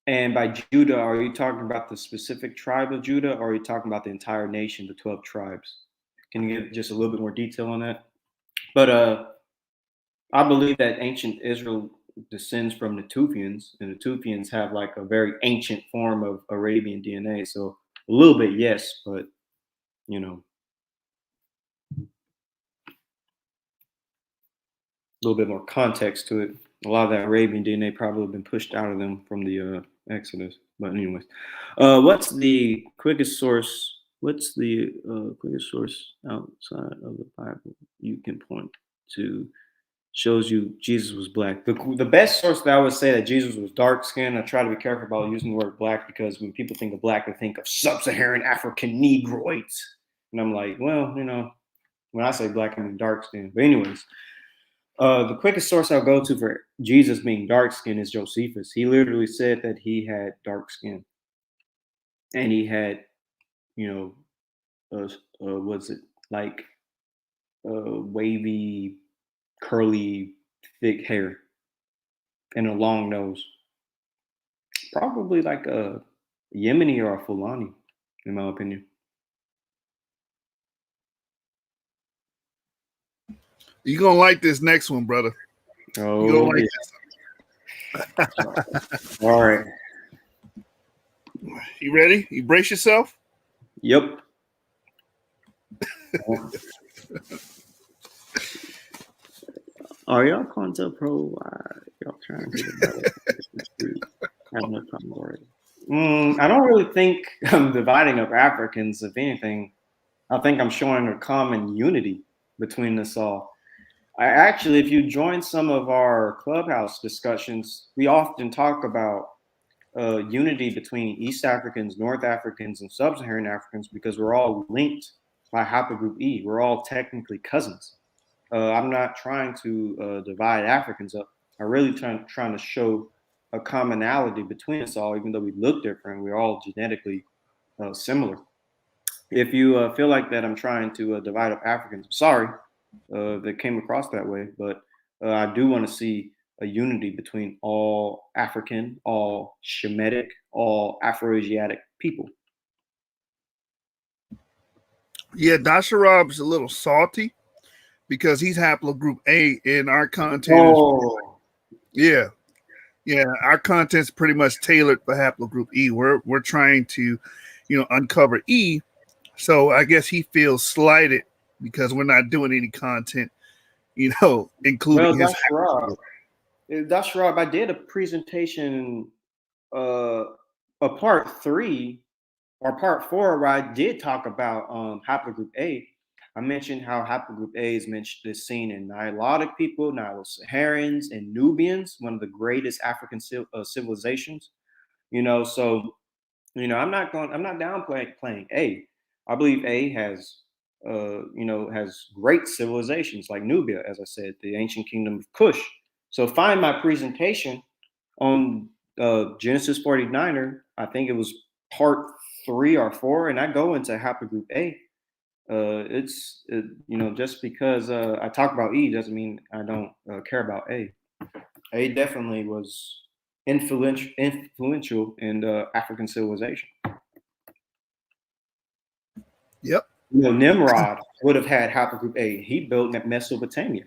[SPEAKER 5] And by Judah, are you talking about the specific tribe of Judah, or are you talking about the entire nation, the 12 tribes? Can you give just a little bit more detail on that? But I believe that ancient Israel descends from Natufians, and Natufians have like a very ancient form of Arabian DNA. So a little bit, yes, but you know, a little bit more context to it. A lot of that Arabian DNA probably been pushed out of them from the Exodus. But anyways, what's the quickest source? What's the quickest source outside of the Bible you can point to shows you Jesus was black? The best source that I would say that Jesus was dark skinned. I try to be careful about using the word black because when people think of black, they think of sub-Saharan African Negroids, and I'm like, well, you know, when I say black, I mean dark skinned. But anyways. The quickest source I'll go to for Jesus being dark skinned is Josephus. He literally said that he had dark skin, and he had, you know, what's it like, wavy, curly, thick hair, and a long nose. Probably like a Yemeni or a Fulani, in my opinion.
[SPEAKER 4] You're gonna like this next one, brother. You're
[SPEAKER 5] Oh,
[SPEAKER 4] gonna like
[SPEAKER 5] yeah. All right.
[SPEAKER 4] this. You ready? You brace yourself.
[SPEAKER 5] Yep. Are y'all Content Pro? Y'all trying to get it? I have no problem already. I don't really think I'm dividing up Africans. If anything, I think I'm showing a common unity between us all. I actually, if you join some of our clubhouse discussions, we often talk about unity between East Africans, North Africans, and Sub-Saharan Africans because we're all linked by haplogroup E. We're all technically cousins. I'm not trying to divide Africans up. I'm really trying to show a commonality between us all, even though we look different. We're all genetically similar. If you feel like that I'm trying to divide up Africans, I'm sorry that came across that way, but I do want to see a unity between all African, all Semitic, all Afro-Asiatic people.
[SPEAKER 4] Yeah, Dasharab's a little salty because he's haplogroup A in our content.
[SPEAKER 5] Oh.
[SPEAKER 4] Yeah. Our content's pretty much tailored for haplogroup E. We're trying to, uncover E. So I guess he feels slighted because we're not doing any content, including his.
[SPEAKER 5] That's Rob. I did a presentation, a part 3 or part 4, where I did talk about haplogroup A. I mentioned how haplogroup A is seen in Nilotic people, Nilo-Saharans, and Nubians, one of the greatest African civilizations. So I'm not downplaying A. I believe A has has great civilizations like Nubia, as I said, the ancient kingdom of Kush. So find my presentation on Genesis 49er. I think it was part 3 or 4, and I go into haplogroup A. Just because I talk about E doesn't mean I don't care about A. A definitely was influential in African civilization.
[SPEAKER 4] Yep.
[SPEAKER 5] Nimrod would have had haplogroup A. He built Mesopotamia.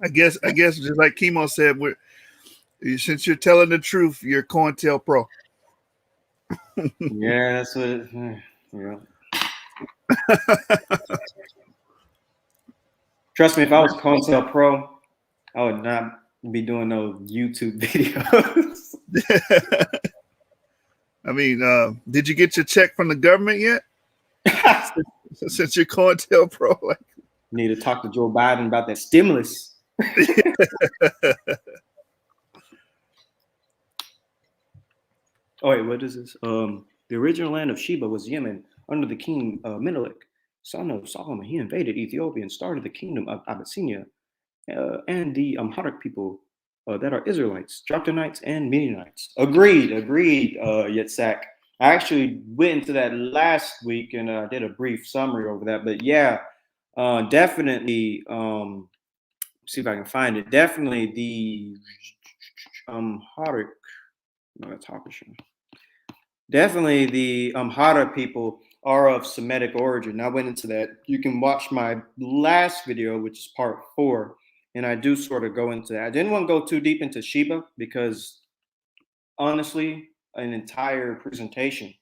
[SPEAKER 4] I guess just like Chemo said, since you're telling the truth, you're COINTELPRO.
[SPEAKER 5] Yeah, that's what. Yeah. Trust me, if I was COINTELPRO, I would not be doing those YouTube videos.
[SPEAKER 4] I mean, did you get your check from the government yet? Since you're COINTELPRO, like,
[SPEAKER 5] Need to talk to Joe Biden about that stimulus. Oh wait, what is this? The original land of Sheba was Yemen under the king Menelik, son of Solomon. He invaded Ethiopia and started the kingdom of Abyssinia, and the Amharic people that are Israelites, Jokthanites, and Midianites. Agreed, Yitzhak. I actually went into that last week and did a brief summary over that. But yeah, definitely. See if I can find it. Definitely the Amharic. No, that's Hakkashin. Definitely the Amhara people are of Semitic origin. I went into that. You can watch my last video, which is part 4, and I do sort of go into that. I didn't want to go too deep into Sheba because honestly, an entire presentation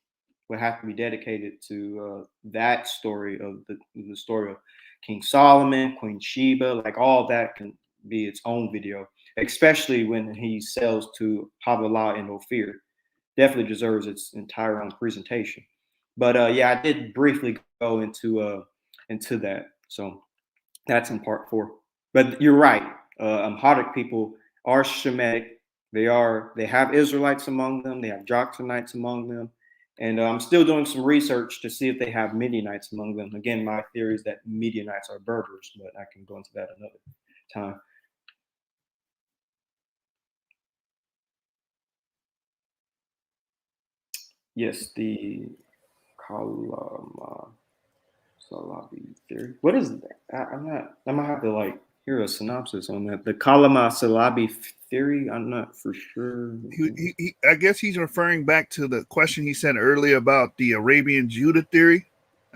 [SPEAKER 5] would have to be dedicated to that story of the story of King Solomon, Queen Sheba, like all that can be its own video, especially when he sells to Havilah and Ophir. Definitely deserves its entire own presentation. But yeah, I did briefly go into that. So that's in part 4. But you're right. Amharic people are Shemitic. They have Israelites among them. They have Jokthanites among them. And I'm still doing some research to see if they have Midianites among them. Again, my theory is that Midianites are Berbers, but I can go into that another time. Yes, the Kalama Salabi theory. What is that? I'm gonna have to like hear a synopsis on that. The Kalama Salabi theory. I'm not for sure.
[SPEAKER 4] I guess he's referring back to the question he said earlier about the Arabian Judah theory.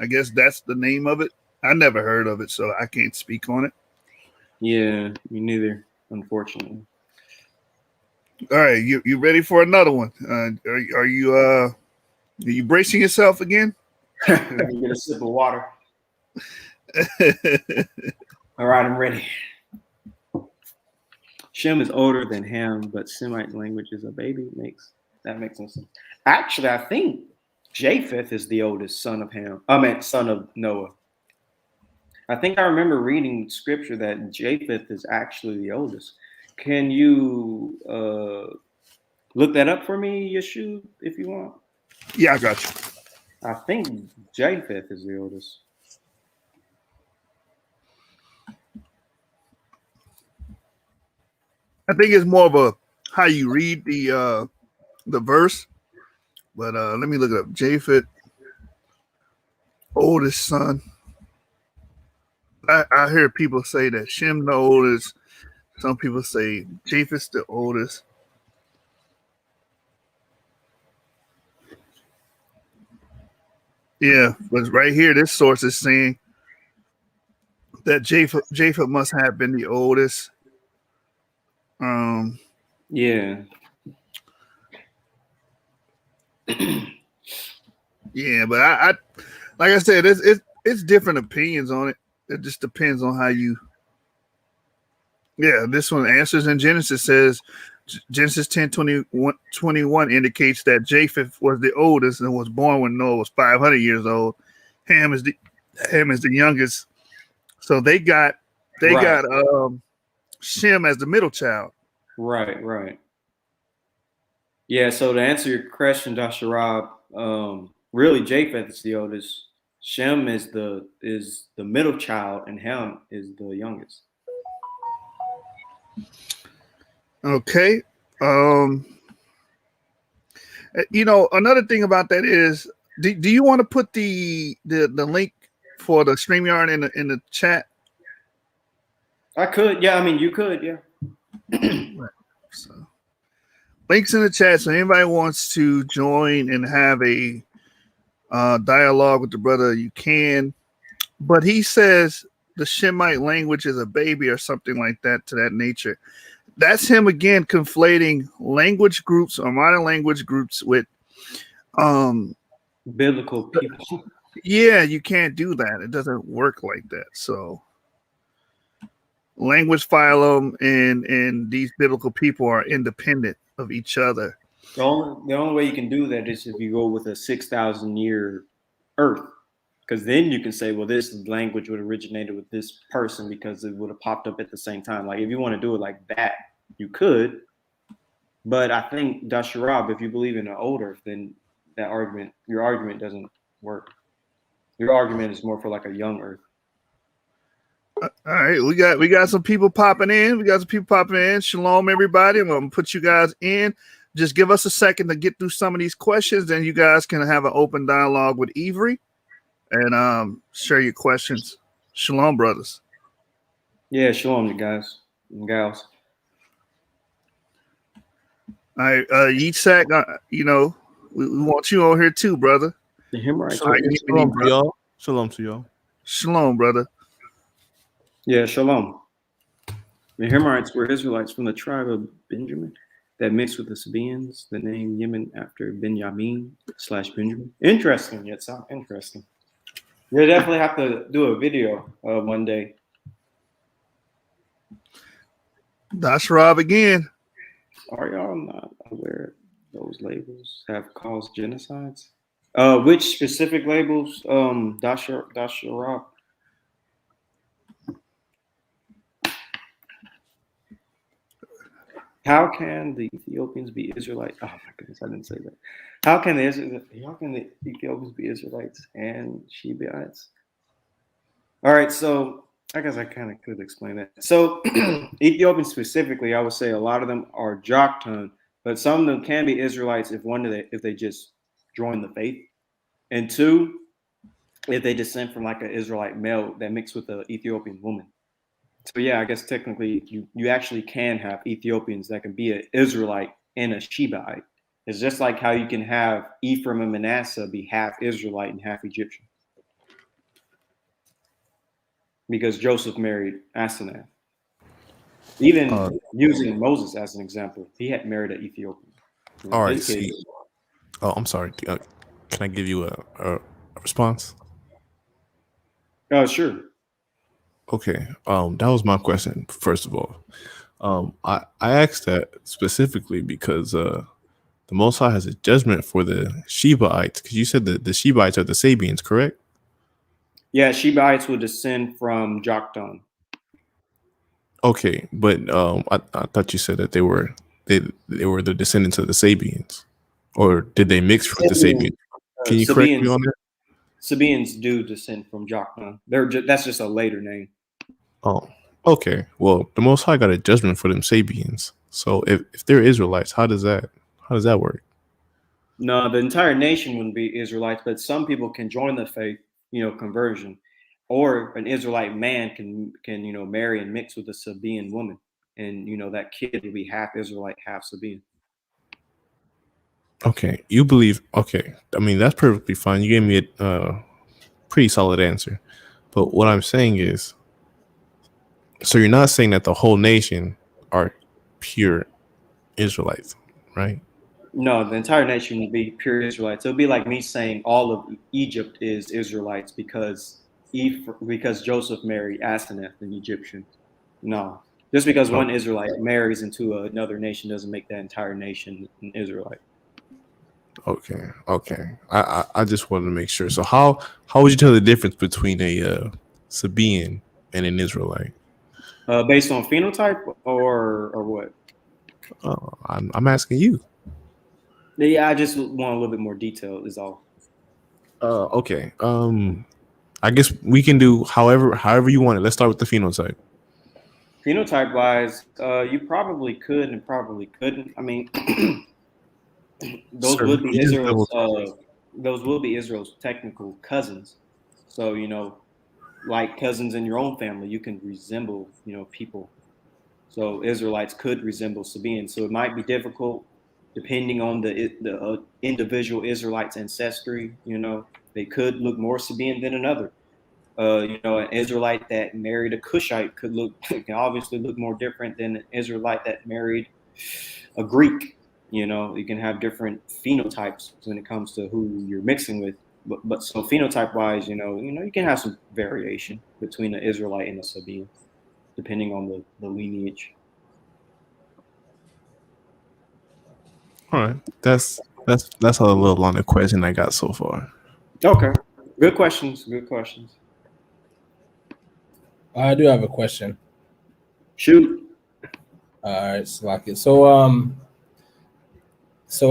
[SPEAKER 4] I guess that's the name of it. I never heard of it, so I can't speak on it.
[SPEAKER 5] Yeah, me neither, unfortunately.
[SPEAKER 4] All right, you ready for another one? Are you bracing yourself again?
[SPEAKER 5] Let me get a sip of water. All right, I'm ready. Shem is older than Ham, but Semite language is a baby. That makes no sense. Actually, I think Japheth is the oldest son of Ham. Son of Noah. I think I remember reading scripture that Japheth is actually the oldest. Can you look that up for me, Yeshua, if you want?
[SPEAKER 4] Yeah, I got you.
[SPEAKER 5] I think Japheth is the oldest.
[SPEAKER 4] I think it's more of a how you read the verse. But let me look it up. Japheth, oldest son. I hear people say that Shem the oldest. Some people say Japheth's the oldest. Yeah, but right here, this source is saying that Japheth must have been the oldest.
[SPEAKER 5] Yeah.
[SPEAKER 4] Yeah, but I like I said, it's different opinions on it. It just depends on how you. Yeah, this one answers in Genesis says Genesis 10:21 indicates that Japheth was the oldest and was born when Noah was 500 years old. Ham is the youngest. So they got Shem as the middle child.
[SPEAKER 5] Right. Yeah, so to answer your question, Dr. Rob, really Japheth is the oldest. Shem is the middle child, and Ham is the youngest.
[SPEAKER 4] Okay. Another thing about that is, do you want to put the link for the StreamYard in the chat?
[SPEAKER 5] I could, yeah. I mean, you could, yeah.
[SPEAKER 4] Right. So, links in the chat. So anybody wants to join and have a dialogue with the brother, you can. But he says the Shemite language is a baby or something like that, to that nature. That's him again conflating language groups or modern language groups with
[SPEAKER 5] biblical people.
[SPEAKER 4] Yeah, you can't do that. It doesn't work like that. So language phylum and these biblical people are independent of each other.
[SPEAKER 5] The only way you can do that is if you go with a 6,000 year Earth, because then you can say, well, this language would have originated with this person because it would have popped up at the same time. Like if you want to do it like that, you could. But I think Dasharab, if you believe in an old Earth, then your argument doesn't work. Your argument is more for like a young Earth.
[SPEAKER 4] All right, we got some people popping in. Shalom, everybody. I'm gonna put you guys in. Just give us a second to get through some of these questions, then you guys can have an open dialogue with Ivory and share your questions. Shalom, brothers.
[SPEAKER 5] Yeah, shalom, you guys and gals.
[SPEAKER 4] All right, Yitzhak, we want you on here too, brother.
[SPEAKER 5] The Himrites.
[SPEAKER 1] Shalom to y'all. Shalom to y'all.
[SPEAKER 4] Shalom, brother.
[SPEAKER 5] Yeah, shalom. The Himrites were Israelites from the tribe of Benjamin that mixed with the Sabaeans, the name Yemen after Benjamin/Benjamin. Interesting, yet sound interesting. You'll definitely have to do a video one day.
[SPEAKER 4] Dasharab again.
[SPEAKER 5] Are y'all not aware those labels have caused genocides? Which specific labels, Dasharab? How can the Ethiopians be Israelites? Oh my goodness, I didn't say that. How can the Ethiopians be Israelites and Shebites? All right, so I guess I kind of could explain that. So Ethiopians specifically, I would say a lot of them are Joktan, but some of them can be Israelites if they just join the faith, and two, if they descend from like an Israelite male that mixed with an Ethiopian woman. So yeah, I guess technically you actually can have Ethiopians that can be an Israelite and a Shebite. It's just like how you can have Ephraim and Manasseh be half Israelite and half Egyptian. Because Joseph married Asenath. Even using Moses as an example, he had married an Ethiopian.
[SPEAKER 1] All right. See. Oh, I'm sorry. Can I give you a response?
[SPEAKER 5] Oh, sure.
[SPEAKER 1] Okay. That was my question. First of all, I asked that specifically because the Most High has a judgment for the Shebites. Because you said that the Shebites are the Sabians, correct?
[SPEAKER 5] Yeah, Shebites would descend from Joktan.
[SPEAKER 1] Okay, but I thought you said that they were the descendants of the Sabians, or did they mix with the Sabians? Can you correct me on that?
[SPEAKER 5] Sabaeans do descend from Joktan. That's just a later name.
[SPEAKER 1] Oh, okay. Well, the Most High got a judgment for them Sabians. So if they're Israelites, how does that work?
[SPEAKER 5] No, the entire nation wouldn't be Israelites, but some people can join the faith, conversion, or an Israelite man can marry and mix with a Sabaean woman, and that kid will be half Israelite, half Sabaean.
[SPEAKER 1] Okay, you believe? Okay, I mean that's perfectly fine. You gave me a pretty solid answer, but what I'm saying is, so you're not saying that the whole nation are pure Israelites, right?
[SPEAKER 5] No, the entire nation would be pure Israelites. It would be like me saying all of Egypt is Israelites because Joseph married Asenath, an Egyptian. No, just because one Israelite marries into another nation doesn't make that entire nation an Israelite.
[SPEAKER 1] Okay. I just wanted to make sure. So how would you tell the difference between a Sabaean and an Israelite?
[SPEAKER 5] Based on phenotype or what?
[SPEAKER 1] I'm asking you.
[SPEAKER 5] Yeah, I just want a little bit more detail is all.
[SPEAKER 1] Okay. I guess we can do however you want it. Let's start with the phenotype.
[SPEAKER 5] Phenotype wise, you probably could and probably couldn't. I mean, those would be Israel's technical cousins. So, like cousins in your own family, you can resemble, people. So Israelites could resemble Sabaeans. So it might be difficult depending on the individual Israelites' ancestry. They could look more Sabaean than another. An Israelite that married a Cushite can obviously look more different than an Israelite that married a Greek. You can have different phenotypes when it comes to who you're mixing with. But so phenotype wise, you can have some variation between an Israelite and a Sabaean. depending on the lineage.
[SPEAKER 1] All right, that's a little longer question I got so far.
[SPEAKER 5] Okay, good questions. Good questions.
[SPEAKER 6] I do have a question.
[SPEAKER 5] Shoot.
[SPEAKER 6] All right, Slock it. So I'm a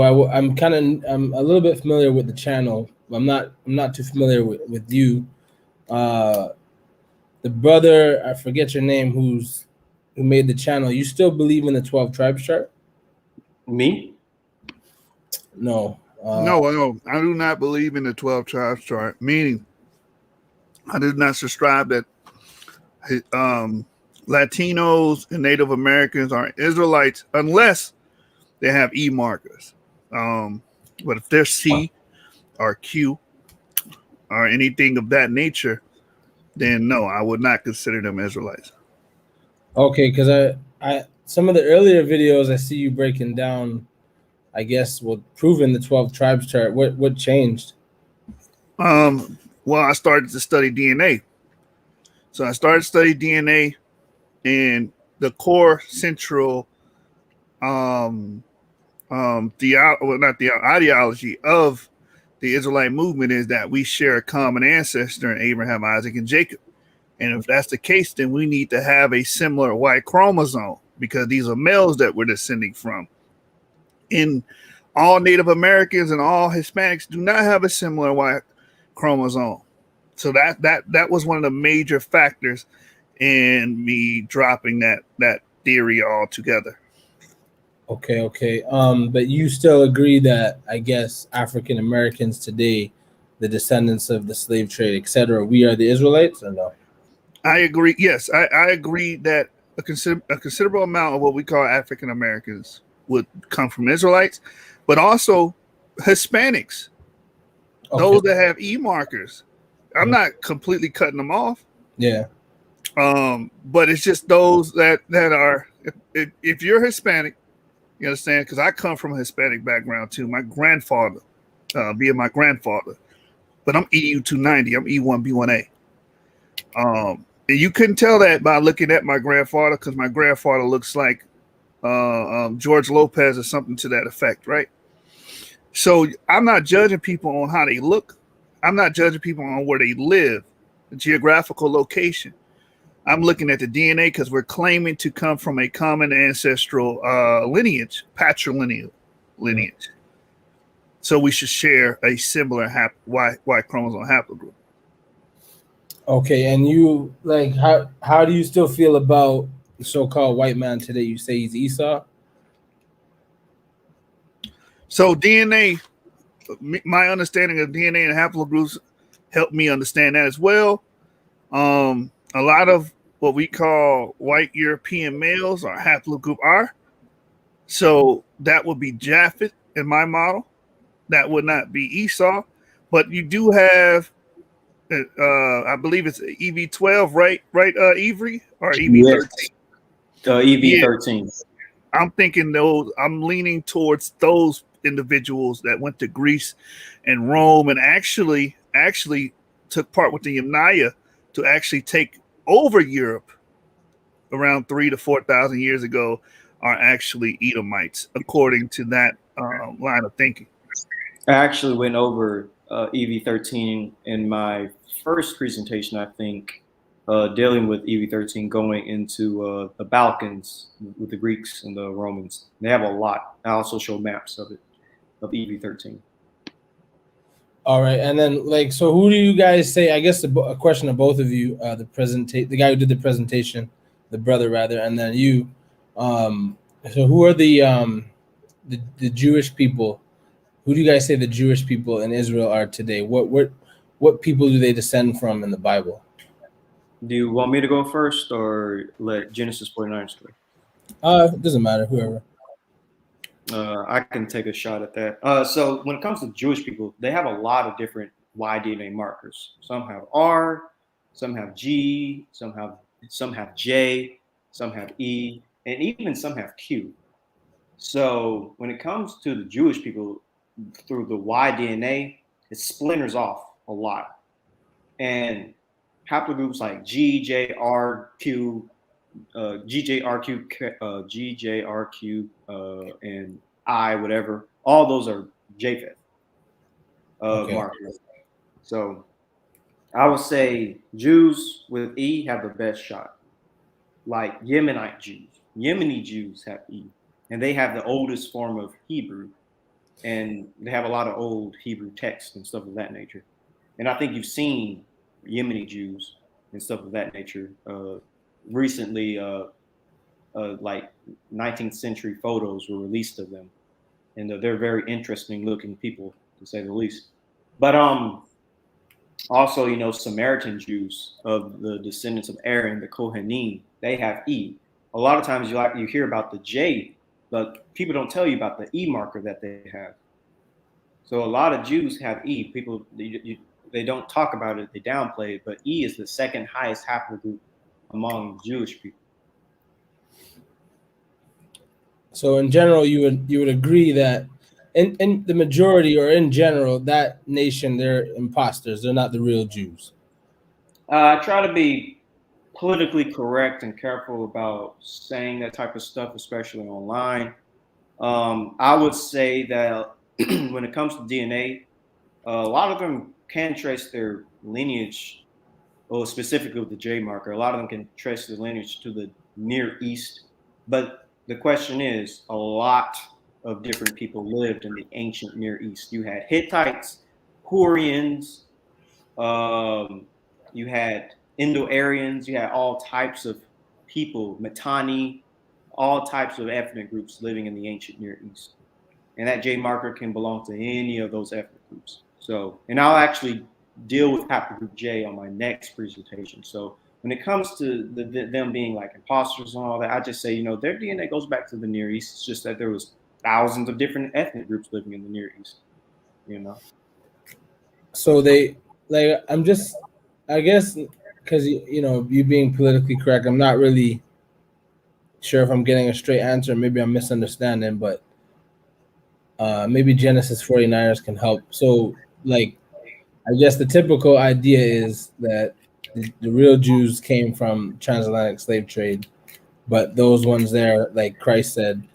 [SPEAKER 6] little bit familiar with the channel. I'm not too familiar with you. The brother, I forget your name, who made the channel. You still believe in the 12 tribes chart?
[SPEAKER 5] Me?
[SPEAKER 6] No.
[SPEAKER 4] No, I do not believe in the 12 tribes chart, meaning I do not subscribe that Latinos and Native Americans are Israelites unless they have E markers. But if they're C or Q or anything of that nature, then no, I would not consider them Israelites.
[SPEAKER 6] Okay, because I some of the earlier videos I see you breaking down, I guess, proving the 12 tribes chart. What changed?
[SPEAKER 4] Well, I started to study DNA. So I started studying DNA, and the core central ideology of the Israelite movement is that we share a common ancestor in Abraham, Isaac, and Jacob. And if that's the case, then we need to have a similar Y chromosome because these are males that we're descending from. And all Native Americans and all Hispanics do not have a similar Y chromosome. So that was one of the major factors in me dropping that theory altogether.
[SPEAKER 6] Okay. But you still agree that, I guess, African Americans today, the descendants of the slave trade, etc., we are the Israelites, or no?
[SPEAKER 4] I agree. Yes, I agree that a considerable amount of what we call African Americans would come from Israelites, but also Hispanics, those that have E markers. I'm not completely cutting them off.
[SPEAKER 6] Yeah.
[SPEAKER 4] But it's just those that are. If you're Hispanic, you understand, because I come from a Hispanic background too. My grandfather, being my grandfather, but I'm EU 290. I'm E1 B1A. And you couldn't tell that by looking at my grandfather because my grandfather looks like George Lopez or something to that effect, right? So I'm not judging people on how they look. I'm not judging people on where they live, the geographical location. I'm looking at the DNA because we're claiming to come from a common ancestral lineage, patrilineal lineage. So we should share a similar Y chromosome haplogroup.
[SPEAKER 6] Okay, and you how do you still feel about the so-called white man today? You say he's Esau?
[SPEAKER 4] So DNA, my understanding of DNA and haplogroups helped me understand that as well. A lot of what we call white European males are haplogroup R. So that would be Japhet in my model. That would not be Esau. But you do have, I believe it's EV12, right? Right, Avery? Or EV13?
[SPEAKER 5] Yes. EV13.
[SPEAKER 4] I'm thinking those, I'm leaning towards those individuals that went to Greece and Rome and actually took part with the Yamnaya to actually take over Europe around 3,000 to 4,000 years ago are actually Edomites, according to that line of thinking.
[SPEAKER 5] I actually went over EV13 in my first presentation, I think, dealing with EV13 going into the Balkans with the Greeks and the Romans. They have a lot. I also show maps of it, of EV13.
[SPEAKER 6] All right, and then so who do you guys say? I guess a question to both of you, the guy who did the presentation, the brother rather, and then you. So who are the Jewish people? Who do you guys say the Jewish people in Israel are today? What people do they descend from in the Bible?
[SPEAKER 5] Do you want me to go first or let Genesis 49 go?
[SPEAKER 6] It doesn't matter, whoever.
[SPEAKER 5] I can take a shot at that. So when it comes to Jewish people, they have a lot of different Y-DNA markers. Some have R, some have G, some have J, some have E, and even some have Q. So when it comes to the Jewish people, through the Y-DNA, it splinters off a lot. And haplogroups like G, J, R, Q, GJRQ, and I, whatever. All those are Japheth
[SPEAKER 6] Okay.
[SPEAKER 5] markers. So I would say Jews with E have the best shot, like Yemenite Jews. Yemeni Jews have E, and they have the oldest form of Hebrew, and they have a lot of old Hebrew texts and stuff of that nature. And I think you've seen Yemeni Jews and stuff of that nature recently. Like 19th century photos were released of them, and they're very interesting looking people, to say the least. But also, Samaritan Jews of the descendants of Aaron, the Kohanim, they have E. A lot of times you hear about the J, but people don't tell you about the E marker that they have. So a lot of Jews have E. People they don't talk about it, they downplay it, but E is the second highest haplogroup among Jewish people.
[SPEAKER 6] So in general, you would agree that in the majority or in general, that nation, they're imposters. They're not the real Jews.
[SPEAKER 5] I try to be politically correct and careful about saying that type of stuff, especially online. I would say that when it comes to DNA, a lot of them can trace their lineage, or specifically with the J marker. A lot of them can trace their lineage to the Near East. But the question is, a lot of different people lived in the ancient Near East. You had Hittites, Hurrians, you had Indo-Aryans, you had all types of people, Mitanni, all types of ethnic groups living in the ancient Near East. And that J marker can belong to any of those ethnic groups. So, and I'll actually deal with haplogroup J on my next presentation. So when it comes to them being like imposters and all that, I just say, their DNA goes back to the Near East. It's just that there was thousands of different ethnic groups living in the Near East,
[SPEAKER 6] So I guess, because you being politically correct, I'm not really sure if I'm getting a straight answer. Maybe I'm misunderstanding, but maybe Genesis 49ers can help. So, I guess the typical idea is that the real Jews came from transatlantic slave trade, but those ones there, like Christ said,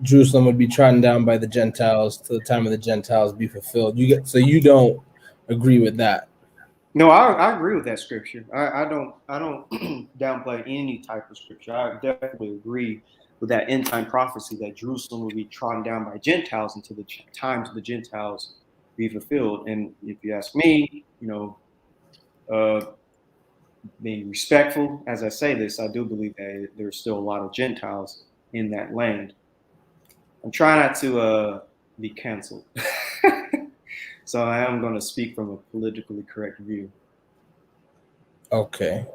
[SPEAKER 6] Jerusalem would be trodden down by the Gentiles till the time of the Gentiles be fulfilled. So you don't agree with that?
[SPEAKER 5] No, I agree with that scripture. I don't downplay any type of scripture. I definitely agree with that end time prophecy that Jerusalem will be trodden down by Gentiles until the times of the Gentiles be fulfilled. And if you ask me, being respectful as I say this, I do believe that there's still a lot of Gentiles in that land. I'm trying not to be canceled. So I am going to speak from a politically correct view.
[SPEAKER 6] Okay.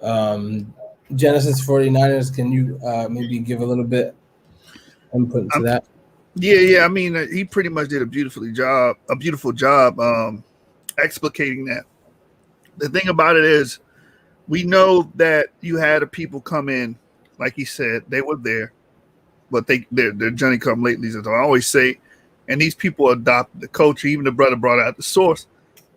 [SPEAKER 6] Genesis 49ers, can you maybe give a little bit input to that?
[SPEAKER 4] Yeah. I mean, he pretty much did a beautiful job explicating that. The thing about it is, we know that you had a people come in, like he said, they were there, but they're Johnny come latelys, as I always say. And these people adopted the culture. Even the brother brought out the source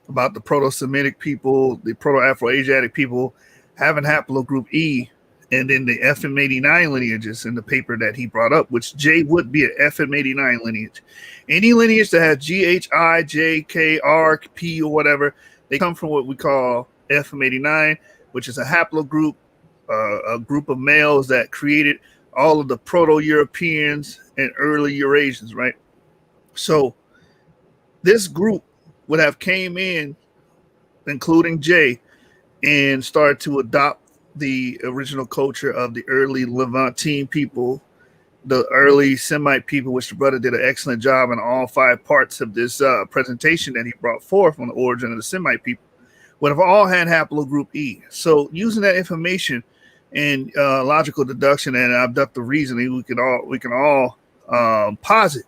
[SPEAKER 4] about the Proto-Semitic people, the Proto-Afro-Asiatic people having haplogroup E, and then the FM89 lineages in the paper that he brought up, which J would be an FM89 lineage. Any lineage that has G, H, I, J, K, R, P, or whatever, they come from what we call FM89, which is a haplogroup, a group of males that created all of the Proto-Europeans and early Eurasians, right? So this group would have came in, including J, and started to adopt the original culture of the early Levantine people, the early Semite people, which the brother did an excellent job in all 5 parts of this presentation that he brought forth on the origin of the Semite people, would have all had haplogroup E. So using that information and logical deduction and abductive reasoning, we can all posit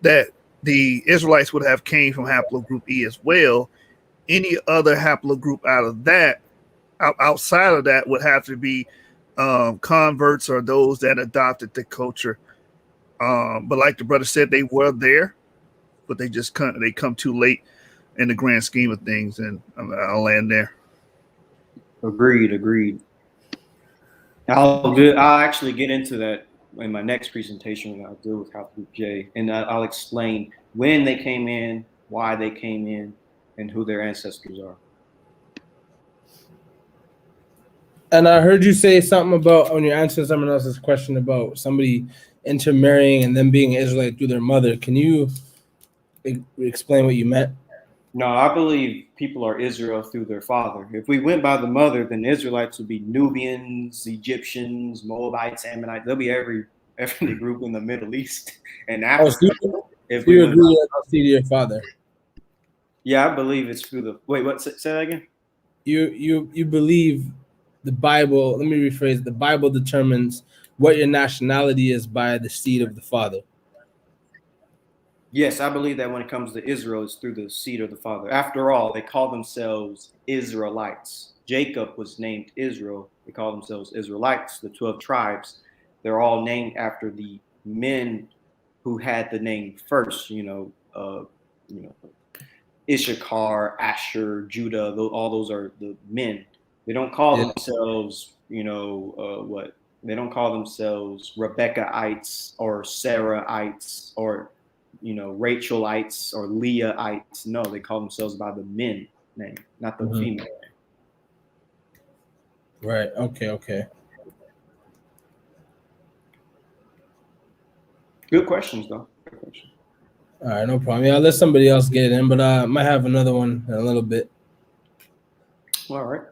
[SPEAKER 4] that the Israelites would have came from haplogroup E as well. Any other haplogroup outside of that would have to be converts or those that adopted the culture. But like the brother said, they were there, but they come too late in the grand scheme of things. And I'll land there.
[SPEAKER 5] Agreed. I'll actually get into that in my next presentation when I'll deal with House Group J, and I'll explain when they came in, why they came in, and who their ancestors are.
[SPEAKER 6] And I heard you say something about when you answered someone else's question about somebody intermarrying and then being Israelite through their mother. Can you explain what you meant?
[SPEAKER 5] No, I believe people are Israel through their father. If we went by the mother, then the Israelites would be Nubians, Egyptians, Moabites, Ammonites. There'll be every ethnic group in the Middle East and
[SPEAKER 6] Oh, so
[SPEAKER 5] Africa.
[SPEAKER 6] you,
[SPEAKER 5] If
[SPEAKER 6] so
[SPEAKER 5] we
[SPEAKER 6] you
[SPEAKER 5] went
[SPEAKER 6] agree
[SPEAKER 5] by,
[SPEAKER 6] that I'll see to your father?
[SPEAKER 5] yeah, I believe it's through the. Wait, what? Say that again.
[SPEAKER 6] You believe the Bible? Let me rephrase. The Bible determines what your nationality is by the seed of the father.
[SPEAKER 5] Yes, I believe that when it comes to Israel, it's through the seed of the father. After all, they call themselves Israelites. Jacob was named Israel. They call themselves Israelites. The 12 tribes, they're all named after the men who had the name first. You know, Issachar, Asher, Judah. All those are the men. They don't call
[SPEAKER 6] Yeah.
[SPEAKER 5] themselves, what? They don't call themselves Rebecca-ites or Sarah-ites or Rachelites or Leah-ites. No, they call themselves by the men name, not the female name.
[SPEAKER 6] Right. Okay.
[SPEAKER 5] Good questions, though. Good question.
[SPEAKER 6] All right, no problem. Yeah, I'll let somebody else get it in, but I might have another one in a little bit.
[SPEAKER 5] All right.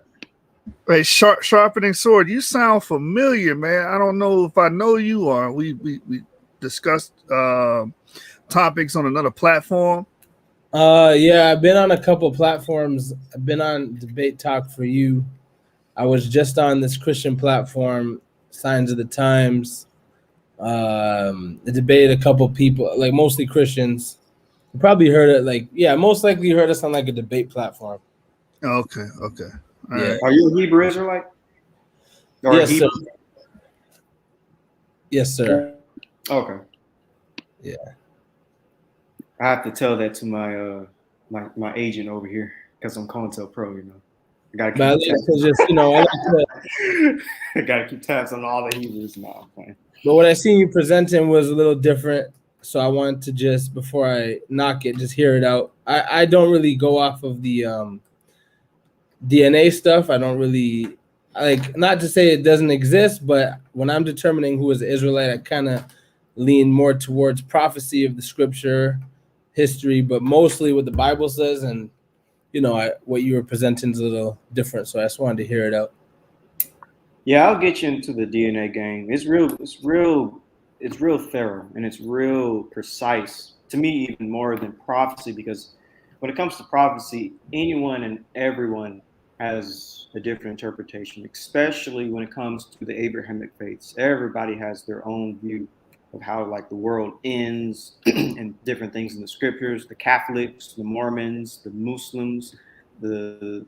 [SPEAKER 4] Hey, sharpening sword. You sound familiar, man. I don't know if I know you or we discussed topics on another platform.
[SPEAKER 6] Yeah, I've been on a couple platforms. I've been on Debate Talk for You. I was just on this Christian platform, Signs of the Times. I debated a couple people, like mostly Christians. You probably heard it, most likely you heard us on like a debate platform.
[SPEAKER 4] Okay. All
[SPEAKER 6] Yeah.
[SPEAKER 4] right.
[SPEAKER 5] Are you a Hebrew Israelite? Or
[SPEAKER 6] Yes,
[SPEAKER 5] Hebrew?
[SPEAKER 6] sir. Yes, sir.
[SPEAKER 5] Okay.
[SPEAKER 6] Yeah.
[SPEAKER 5] I have to tell that to my agent over here because I'm COINTELPRO. I gotta
[SPEAKER 6] But I like
[SPEAKER 5] keep tabs.
[SPEAKER 6] to just, I like to.
[SPEAKER 5] I gotta keep tabs on all the Hebrews now.
[SPEAKER 6] But what I seen you presenting was a little different. So I wanted to just, before I knock it, just hear it out. I don't really go off of the DNA stuff. I don't really not to say it doesn't exist, but when I'm determining who is an Israelite, I kind of lean more towards prophecy of the scripture, history, but mostly what the Bible says. And what you were presenting is a little different. So I just wanted to hear it out.
[SPEAKER 5] Yeah, I'll get you into the DNA game. It's real thorough and it's real precise. To me, even more than prophecy, because when it comes to prophecy, anyone and everyone has a different interpretation, especially when it comes to the Abrahamic faiths. Everybody has their own view of how like the world ends and different things in the scriptures. The Catholics, the Mormons, the Muslims, the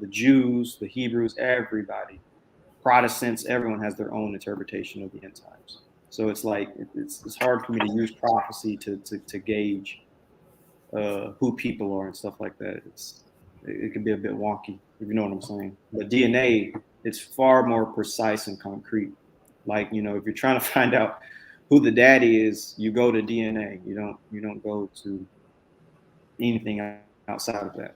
[SPEAKER 5] Jews, the Hebrews, everybody. Protestants, everyone has their own interpretation of the end times. So it's like it's hard for me to use prophecy to gauge who people are and stuff like that. It can be a bit wonky, if you know what I'm saying. But DNA, it's far more precise and concrete. Like if you're trying to find out who the daddy is, you go to DNA. You don't go to anything outside of that.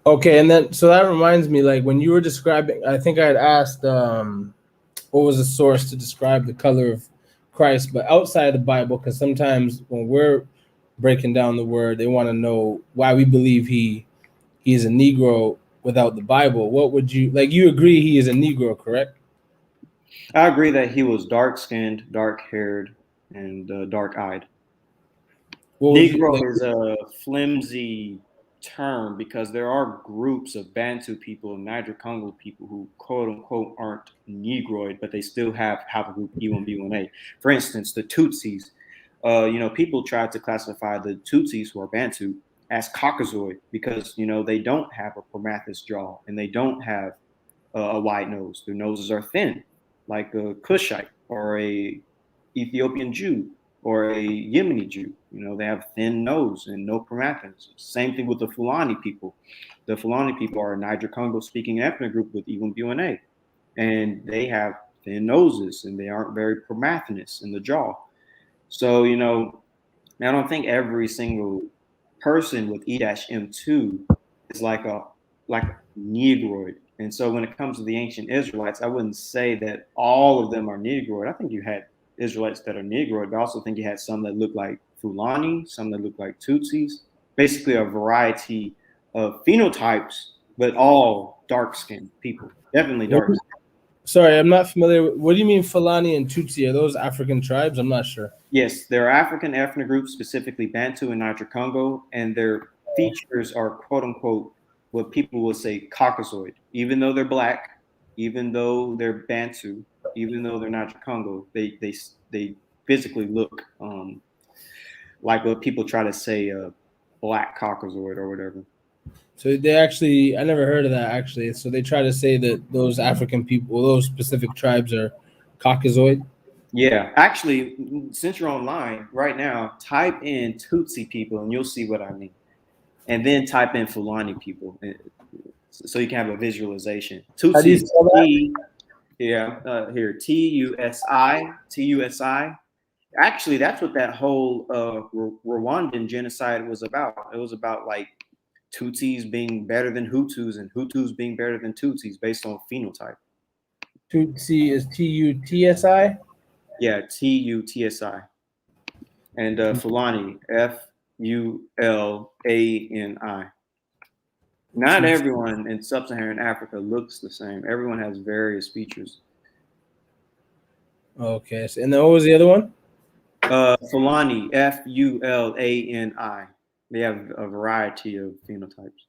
[SPEAKER 6] Okay, and then so that reminds me, like when you were describing, I think I had asked what was the source to describe the color of Christ, but outside of the Bible, because sometimes when we're breaking down the word, they want to know why we believe he is a Negro without the Bible. What would you like? You agree he is a Negro, correct?
[SPEAKER 5] I agree that he was dark skinned, dark haired, and dark eyed.
[SPEAKER 6] What would you like?
[SPEAKER 5] Negro is a flimsy term because there are groups of Bantu people and Niger Congo people who quote unquote aren't Negroid, but they still have haplogroup E1B1A. For instance, the Tutsis. People try to classify the Tutsis who are Bantu as Caucasoid because they don't have a promathous jaw and they don't have a wide nose. Their noses are thin, like a Cushite or a Ethiopian Jew or a Yemeni Jew. You know, they have thin nose and no chromatins. Same thing with the Fulani people. The Fulani people are a Niger-Congo speaking ethnic group with even BUNA, and they have thin noses and they aren't very chromatinous in the jaw. So, you know, I don't think every single person with E-M2 is like a Negroid. And so when it comes to the ancient Israelites, I wouldn't say that all of them are Negroid. I think you had Israelites that are Negroid, but I also think you had some that look like Fulani, some that look like Tutsis, basically a variety of phenotypes, but all dark-skinned people, definitely dark.
[SPEAKER 6] Sorry, I'm not familiar. What do you mean Fulani and Tutsi? Are those African tribes? I'm not sure.
[SPEAKER 5] Yes, they're African ethnic groups, specifically Bantu and Niger-Congo, and their features are quote unquote what people will say Caucasoid. Even though they're black, even though they're Bantu, even though they're Niger-Congo, they physically look like what people try to say black Caucasoid or whatever.
[SPEAKER 6] So they actually, I never heard of that actually. So they try to say that those African people, those specific tribes are Caucasoid.
[SPEAKER 5] Yeah, actually, since you're online right now, type in Tutsi people and you'll see what I mean. And then type in Fulani people so you can have a visualization.
[SPEAKER 6] How do you
[SPEAKER 5] Tutsi is
[SPEAKER 6] spell that?
[SPEAKER 5] T, yeah, here, Tusi. Actually, that's what that whole Rwandan genocide was about. It was about like Tutsis being better than Hutus and Hutus being better than Tutsis based on phenotype.
[SPEAKER 6] Tutsi is Tutsi.
[SPEAKER 5] Yeah, Tusi. And Fulani, Fulani. Not everyone in sub-Saharan Africa looks the same. Everyone has various features.
[SPEAKER 6] Okay, so, and then what was the other one?
[SPEAKER 5] Fulani, Fulani. They have a variety of phenotypes.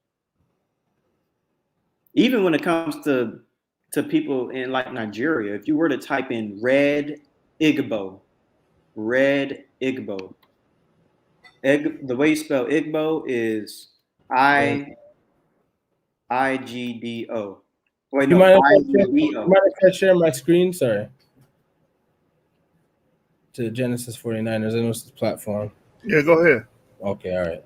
[SPEAKER 5] Even when it comes to people in like Nigeria, if you were to type in red Igbo, the way you spell Igbo is IGDO. Wait,
[SPEAKER 6] You
[SPEAKER 5] no,
[SPEAKER 6] mind
[SPEAKER 5] IGDO.
[SPEAKER 6] if I share my screen? Sorry. To Genesis 49ers, I know it's the platform.
[SPEAKER 4] Yeah, go ahead.
[SPEAKER 6] Okay, all right.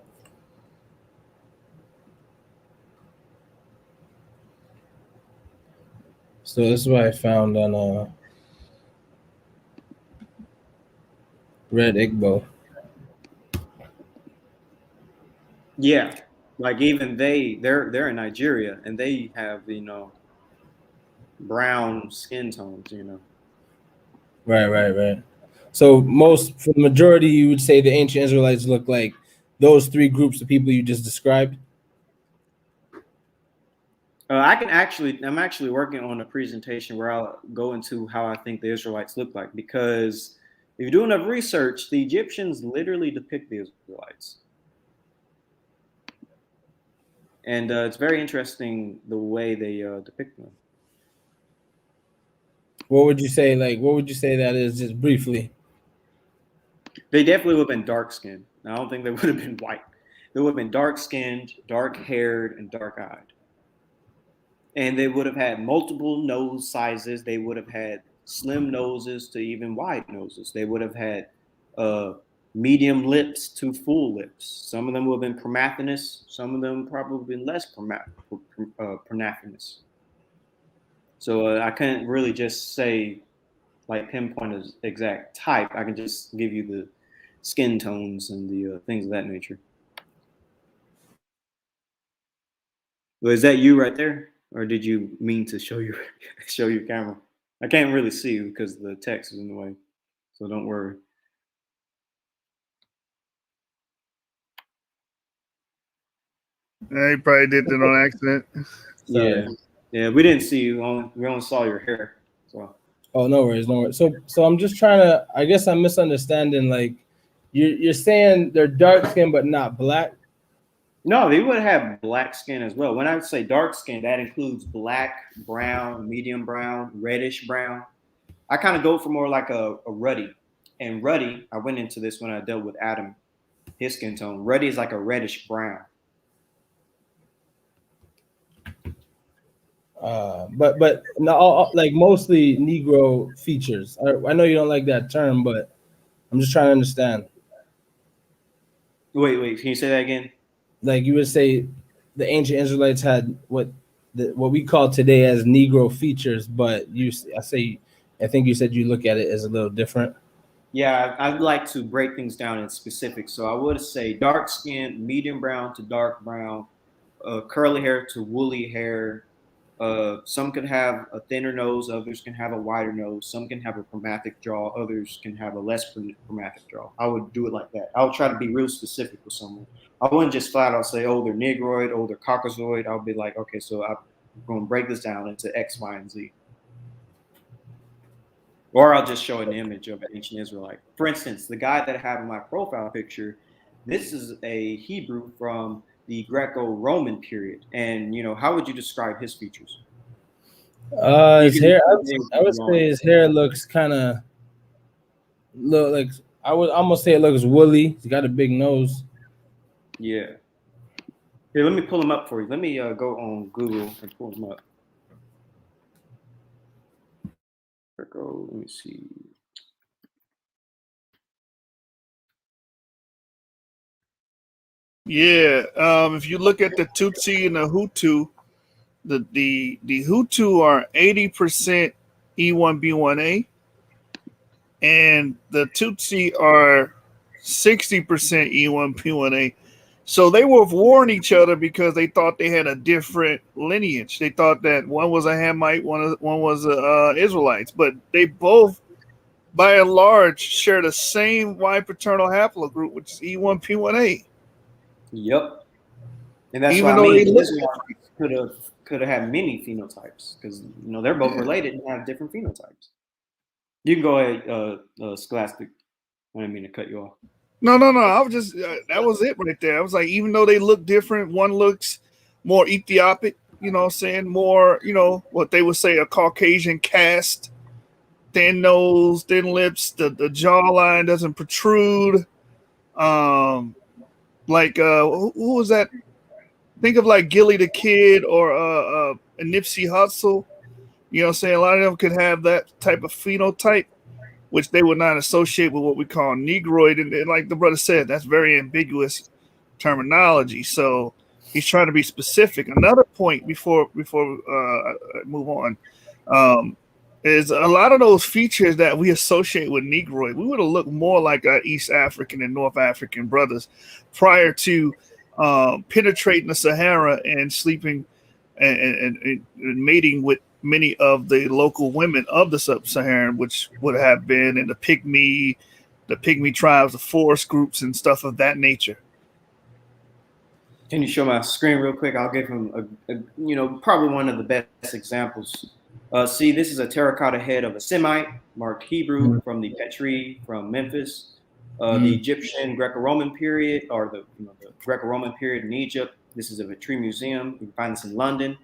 [SPEAKER 6] So this is what I found on Red Igbo.
[SPEAKER 5] Yeah, like even they're in Nigeria and they have brown skin tones.
[SPEAKER 6] Right. So for the majority, you would say the ancient Israelites look like those three groups of people you just described.
[SPEAKER 5] I'm actually working on a presentation where I'll go into how I think the Israelites look like, because if you do enough research, the Egyptians literally depict the Israelites. And it's very interesting the way they depict them.
[SPEAKER 6] What would you say? What would you say that is, just briefly?
[SPEAKER 5] They definitely would have been dark skinned. I don't think they would have been white. They would have been dark skinned, dark haired, and dark eyed. And they would have had multiple nose sizes. They would have had slim noses to even wide noses. They would have had medium lips to full lips. Some of them would have been chromathinous. Some of them probably been less chromathinous. So I couldn't really just say, like, pinpoint an exact type. I can just give you the skin tones and the things of that nature. Well, is that you right there, or did you mean to show your camera? I can't really see you because the text is in the way, so don't worry.
[SPEAKER 4] Yeah, he probably did that on accident.
[SPEAKER 5] Yeah, we didn't see you. We only saw your hair. So.
[SPEAKER 6] Oh, no worries. So I'm just trying to. I guess I'm misunderstanding. Like, you're saying they're dark skin but not black.
[SPEAKER 5] No, they would have black skin as well. When I say dark skin, that includes black, brown, medium brown, reddish brown. I kind of go for more like a ruddy. And ruddy, I went into this when I dealt with Adam, his skin tone. Ruddy is like a reddish brown.
[SPEAKER 6] But no, like mostly Negro features. I know you don't like that term, but I'm just trying to understand.
[SPEAKER 5] Wait. Can you say that again?
[SPEAKER 6] Like you would say, the ancient Israelites had what we call today as Negro features, but I think you said you look at it as a little different.
[SPEAKER 5] Yeah, I'd like to break things down in specifics. So I would say dark skin, medium brown to dark brown, curly hair to woolly hair. Some could have a thinner nose, others can have a wider nose. Some can have a chromatic jaw, others can have a less chromatic jaw. I would do it like that. I would try to be real specific with someone. I wouldn't just flat out say, oh, they're Negroid, oh, they're Caucasoid. I would be like, okay, so I'm going to break this down into X, Y, and Z. Or I'll just show an image of an ancient Israelite. For instance, the guy that I have in my profile picture, this is a Hebrew from the Greco-Roman period. And, how would you describe his features?
[SPEAKER 6] His hair, I would say his hair looks kind of look like, I would almost say it looks woolly. He's got a big nose.
[SPEAKER 5] Yeah. Here, let me pull him up for you. Let me go on Google and pull him up. Greco, let me see.
[SPEAKER 4] Yeah, if you look at the Tutsi and the Hutu, the Hutu are 80% E1B1A, and the Tutsi are 60% E1B1A. So they were warring each other because they thought they had a different lineage. They thought that one was a Hamite, one was a Israelites, but they both, by and large, share the same Y paternal haplogroup, which is E1P1A.
[SPEAKER 5] Yep. And that's
[SPEAKER 4] Even
[SPEAKER 5] what I
[SPEAKER 4] though they
[SPEAKER 5] mean.
[SPEAKER 4] look
[SPEAKER 5] Israelites could have had many phenotypes because they're both related and have different phenotypes. You can go ahead, Scholastic. I didn't mean to cut you off.
[SPEAKER 4] no. I was just that was it right there. I was like, even though they look different, one looks more Ethiopic, saying more, what they would say a Caucasian cast, thin nose, thin lips, the jawline doesn't protrude. Like who was that? Think of like Gilly the Kid or a Nipsey Hussle. A lot of them could have that type of phenotype, which they would not associate with what we call Negroid. And like the brother said, that's very ambiguous terminology. So he's trying to be specific. Another point before I move on is a lot of those features that we associate with Negroid. We would have looked more like our East African and North African brothers prior to penetrating the Sahara and sleeping and mating with many of the local women of the sub-Saharan, which would have been in the pygmy tribes, the forest groups, and stuff of that nature.
[SPEAKER 5] Can you show my screen real quick? I'll give him probably one of the best examples. See, this is a terracotta head of a Semite, marked Hebrew from the Petri from Memphis. The Egyptian Greco-Roman period, or the Greco-Roman period in Egypt. This is a Petri museum. You can find this in London.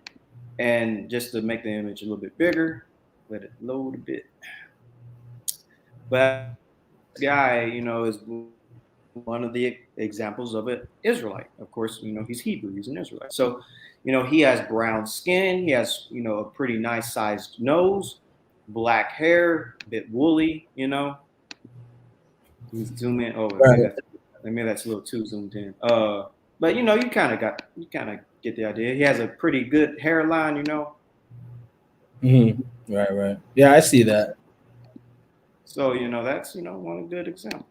[SPEAKER 5] And just to make the image a little bit bigger, let it load a bit. But this guy, is one of the examples of an Israelite. Of course, he's Hebrew, he's an Israelite. So, he has brown skin, he has, a pretty nice sized nose, black hair, a bit woolly, Zoom in. Oh, maybe that's a little too zoomed in. But you kind of get the idea. He has a pretty good hairline,
[SPEAKER 6] Right. Yeah, I see that.
[SPEAKER 5] So that's one good example.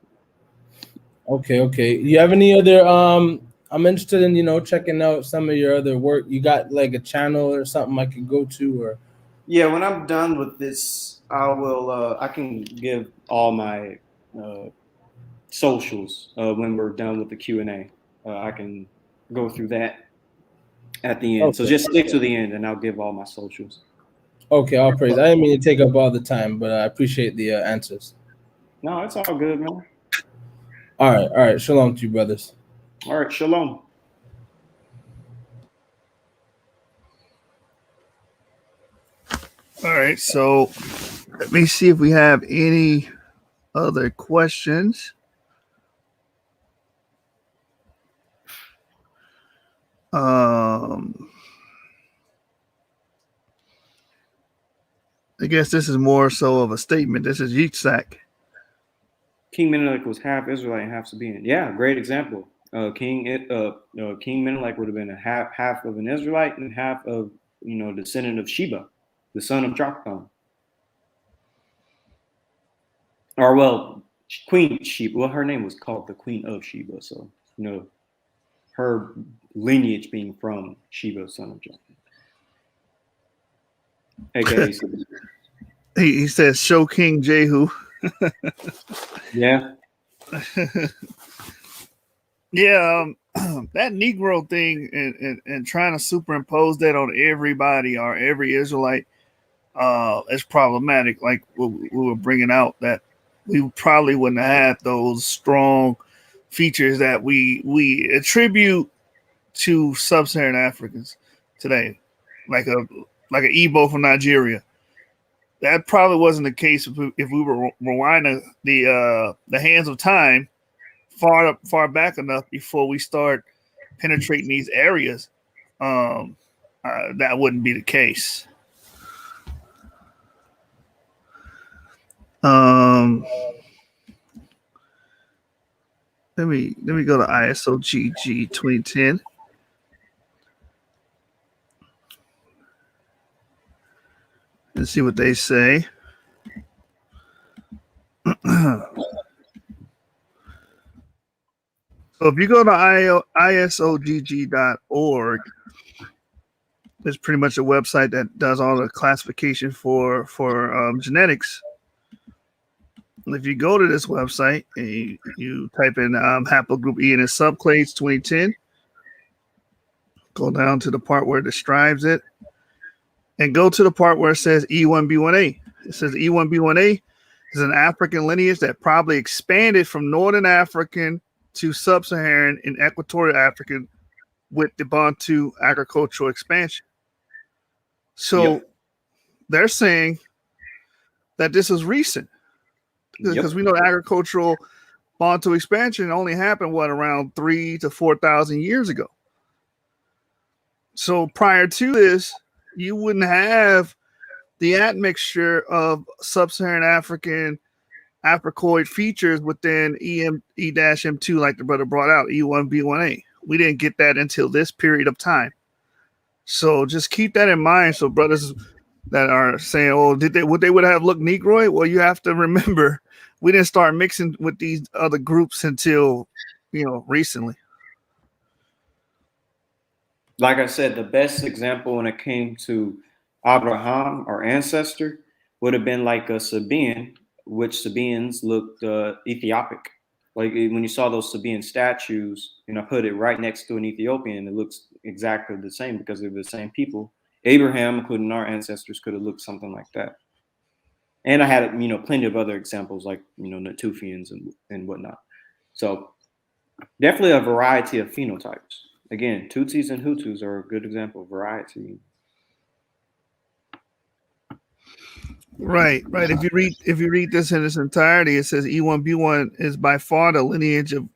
[SPEAKER 6] Okay. You have any other I'm interested in checking out some of your other work. You got like a channel or something I could go to? Or
[SPEAKER 5] yeah, when I'm done with this, I can give all my socials when we're done with the Q&A. I can go through that at the end. Okay. So just stick to the end and I'll give all my socials.
[SPEAKER 6] Okay, all praise. I didn't mean to take up all the time, but I appreciate the answers.
[SPEAKER 5] No, it's all good, man.
[SPEAKER 6] All right. Shalom to you, brothers.
[SPEAKER 5] All right, shalom.
[SPEAKER 4] All right, so let me see if we have any other questions. I guess this is more so of a statement. This is Yitzhak.
[SPEAKER 5] King Menelik was half Israelite and half Sabaean. Yeah, great example. King Menelik would have been a half of an Israelite and half of descendant of Sheba, the son of Joktan. Or well, Queen Sheba. Well, her name was called the Queen of Sheba, so her lineage being from Sheba, son of Joktan, aka.
[SPEAKER 4] He says, "Show King Jehu."
[SPEAKER 5] Yeah.
[SPEAKER 4] Yeah, that Negro thing and trying to superimpose that on everybody or every Israelite is problematic. Like we were bringing out, that we probably wouldn't have had those strong features that we attribute to sub-Saharan Africans today, like an Igbo from Nigeria. That probably wasn't the case if we were rewinding the hands of time far back enough before we start penetrating these areas. That wouldn't be the case. Let me go to ISOGG 2010. And see what they say. So if you go to isogg.org, it's pretty much a website that does all the classification for genetics. If you go to this website and you type in haplogroup E and its subclades 2010, go down to the part where it describes it, and go to the part where it says E1B1A. It says E1B1A is an African lineage that probably expanded from Northern African to Sub-Saharan and Equatorial African with the Bantu agricultural expansion. So they're saying that this is recent, because we know agricultural Bantu expansion only happened around 3,000 to 4,000 years ago. So prior to this, you wouldn't have the admixture of Sub-Saharan African Africoid features within E-M2, like the brother brought out, E1B1A. We didn't get that until this period of time. So just keep that in mind. So brothers that are saying, "Oh, would they have looked Negroid?" Well, you have to remember, we didn't start mixing with these other groups until recently.
[SPEAKER 5] Like I said, the best example when it came to Abraham, our ancestor, would have been like a Sabaean, which Sabaeans looked Ethiopic. Like when you saw those Sabaean statues, put it right next to an Ethiopian, it looks exactly the same because they're the same people. Abraham, including our ancestors, could have looked something like that. And I had plenty of other examples like Natufians and whatnot. So definitely a variety of phenotypes. Again, Tutsis and Hutus are a good example of variety.
[SPEAKER 4] Right. If you read this in its entirety, it says E1B1 is by far the lineage of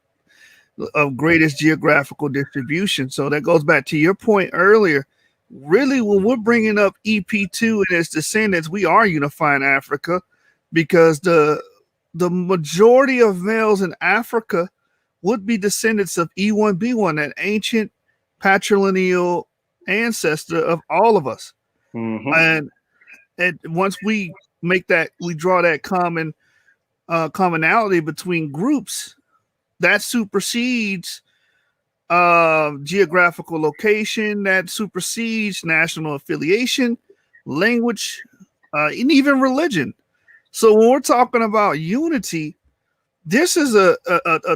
[SPEAKER 4] greatest geographical distribution. So that goes back to your point earlier. Really, when we're bringing up EP2 and its descendants, we are unifying Africa, because the majority of males in Africa would be descendants of E1B1, that ancient patrilineal ancestor of all of us.
[SPEAKER 5] Mm-hmm.
[SPEAKER 4] And once we make that, we draw that commonality between groups, that supersedes geographical location, that supersedes national affiliation, language, and even religion. So when we're talking about unity, this is a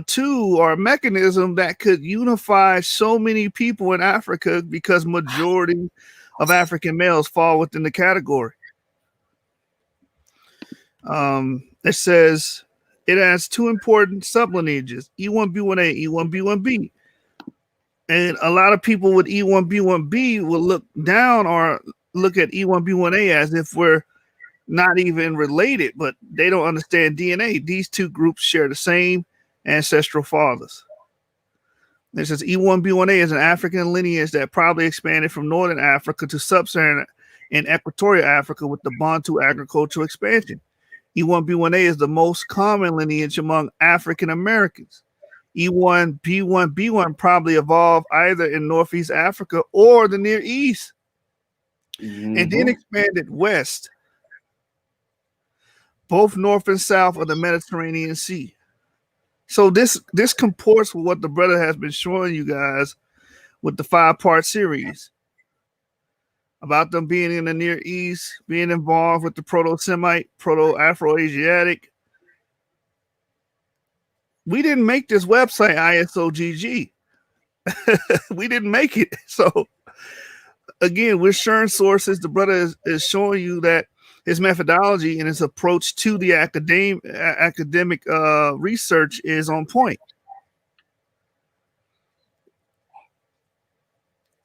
[SPEAKER 4] tool or a mechanism that could unify so many people in Africa, because majority of African males fall within the category. It says it has two important sublineages, E1B1A, E1B1B. And a lot of people with E1B1B will look down or look at E1B1A as if we're not even related, but they don't understand DNA. These two groups share the same ancestral fathers. It says E1B1A is an African lineage that probably expanded from Northern Africa to Sub-Saharan and Equatorial Africa with the Bantu agricultural expansion. E1B1A is the most common lineage among African Americans. E1, B1, B1 probably evolved either in Northeast Africa or the Near East, and then expanded west, both north and south of the Mediterranean Sea. So this comports with what the brother has been showing you guys with the 5-part series about them being in the Near East, being involved with the Proto-Semite, Proto-Afro-Asiatic. We didn't make this website ISOGG. We didn't make it. So again, we're sharing sources. The brother is showing you that his methodology and his approach to the academic research is on point.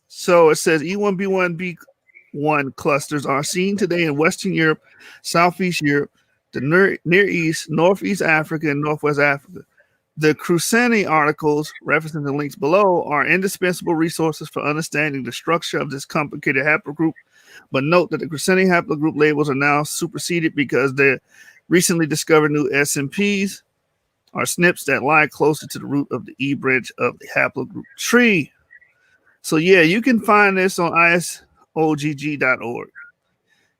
[SPEAKER 4] So it says E1B1B1 clusters are seen today in Western Europe, Southeast Europe, the Near East, Northeast Africa, and Northwest Africa. The Crusani articles, referencing the links below, are indispensable resources for understanding the structure of this complicated haplogroup. But note that the Crusani haplogroup labels are now superseded because the recently discovered new SNPs are SNPs that lie closer to the root of the E branch of the haplogroup tree. So yeah, you can find this on isogg.org.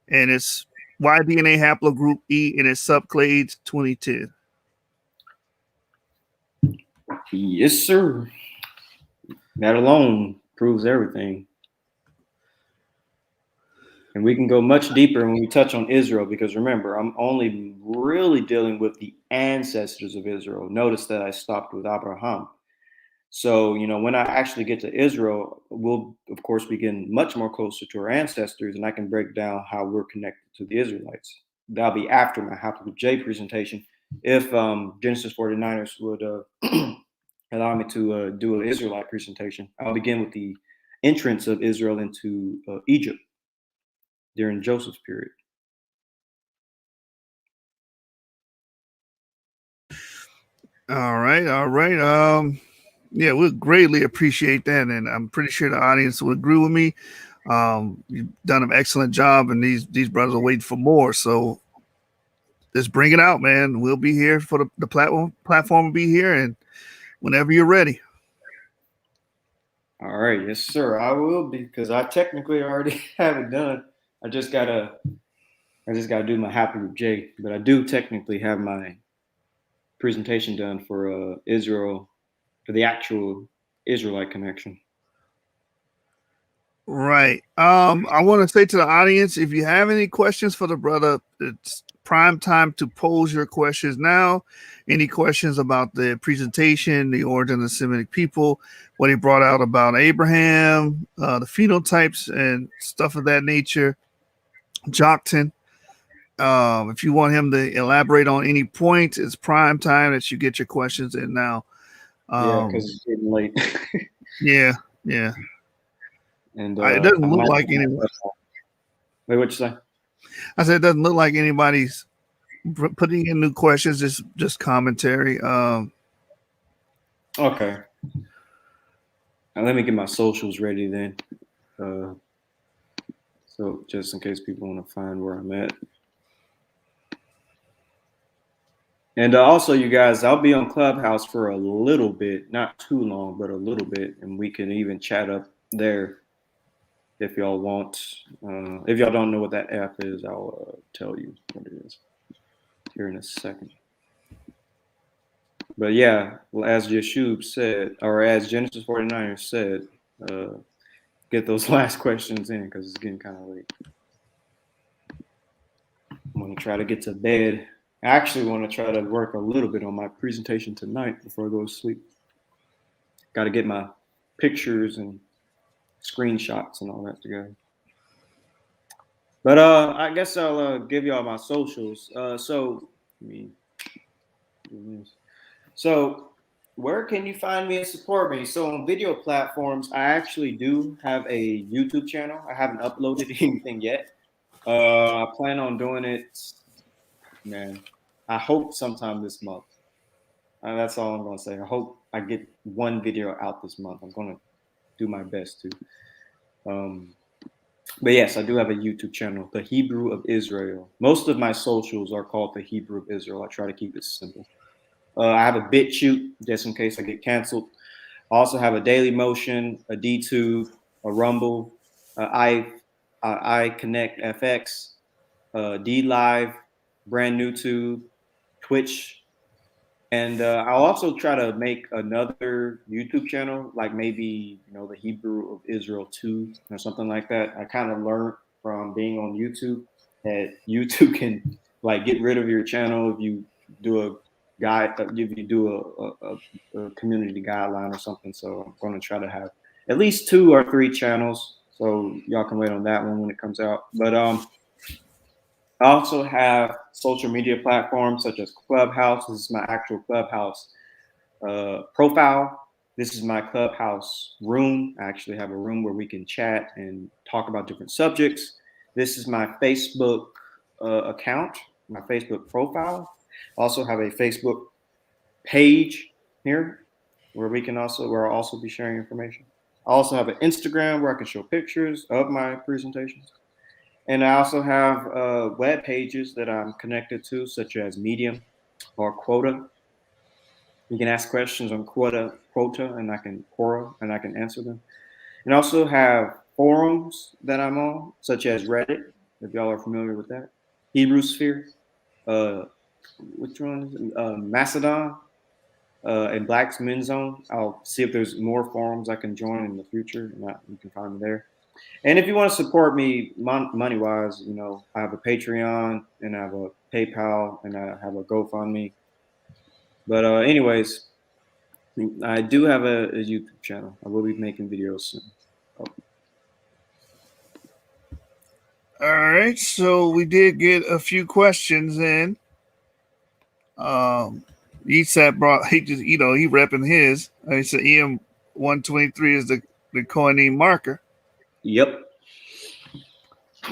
[SPEAKER 4] And it's Y-DNA haplogroup E and its subclades 2010.
[SPEAKER 5] Yes, sir. That alone proves everything. And we can go much deeper when we touch on Israel, because remember, I'm only really dealing with the ancestors of Israel. Notice that I stopped with Abraham. So, when I actually get to Israel, we'll, of course, be getting much more closer to our ancestors, and I can break down how we're connected to the Israelites. That'll be after my Haplogroup J presentation. If Genesis 49ers would allow me to do an Israelite presentation, I'll begin with the entrance of Israel into Egypt during Joseph's period.
[SPEAKER 4] All right. Yeah, we'll greatly appreciate that, and I'm pretty sure the audience will agree with me. You've done an excellent job, and these brothers are waiting for more. So just bring it out, man. We'll be here for the platform. Platform will be here, and whenever you're ready.
[SPEAKER 5] All right, yes, sir. I will be, because I technically already have it done. I just gotta do my Haplogroup J, but I do technically have my presentation done for Israel, for the actual Israelite connection.
[SPEAKER 4] Right. I want to say to the audience, if you have any questions for the brother, it's prime time to pose your questions now. Any questions about the presentation, the origin of the Semitic people, what he brought out about Abraham, the phenotypes and stuff of that nature, Joktan. If you want him to elaborate on any point, it's prime time that you get your questions in now.
[SPEAKER 5] Yeah, because it's getting late.
[SPEAKER 4] Yeah.
[SPEAKER 5] And
[SPEAKER 4] It doesn't look like anyone.
[SPEAKER 5] Wait, what you say?
[SPEAKER 4] I said it doesn't look like anybody's putting in new questions. Just commentary.
[SPEAKER 5] Okay. Now let me get my socials ready then. So just in case people want to find where I'm at. And also, you guys, I'll be on Clubhouse for a little bit, not too long, but a little bit, and we can even chat up there if y'all want. If y'all don't know what that app is, I'll tell you what it is here in a second. But yeah, well, as Yeshub said, or as Genesis 49ers said, get those last questions in because it's getting kind of late. I'm going to try to get to bed. I actually want to try to work a little bit on my presentation tonight before I go to sleep. Got to get my pictures and screenshots and all that together. But I guess I'll give y'all my socials. So where can you find me and support me? So on video platforms, I actually do have a YouTube channel. I haven't uploaded anything yet. I plan on doing it, man. I hope sometime this month. That's all I'm going to say. I hope I get one video out this month. I'm going to do my best to. But yes, I do have a YouTube channel, The Hebrew of Israel. Most of my socials are called The Hebrew of Israel. I try to keep it simple. I have a BitChute just in case I get canceled. I also have a Daily Motion, a DTube, a Rumble, iConnect FX, D Live, brand new tube, Twitch, and I'll also try to make another YouTube channel, like maybe the Hebrew of Israel 2 or something like that. I kind of learned from being on YouTube that YouTube can like get rid of your channel if you do a guide, if you do a community guideline or something. So I'm going to try to have at least 2 or 3 channels, so y'all can wait on that one when it comes out. But I also have social media platforms such as Clubhouse. This is my actual Clubhouse profile. This is my Clubhouse room. I actually have a room where we can chat and talk about different subjects. This is my Facebook account, my Facebook profile. I also have a Facebook page here where I'll also be sharing information. I also have an Instagram where I can show pictures of my presentations. And I also have web pages that I'm connected to, such as Medium or Quota. You can ask questions on Quota, and I can answer them. And I also have forums that I'm on, such as Reddit, if y'all are familiar with that. Hebrew Sphere, which one is it? Macedon, and Black's Men Zone. I'll see if there's more forums I can join in the future, and you can find me there. And if you want to support me money wise, I have a Patreon and I have a PayPal and I have a GoFundMe. But anyways, I do have a YouTube channel. I will be making videos soon.
[SPEAKER 4] All right, so we did get a few questions in. ESAP brought he repping his. He said EM 123 is the Koine marker.
[SPEAKER 5] Yep.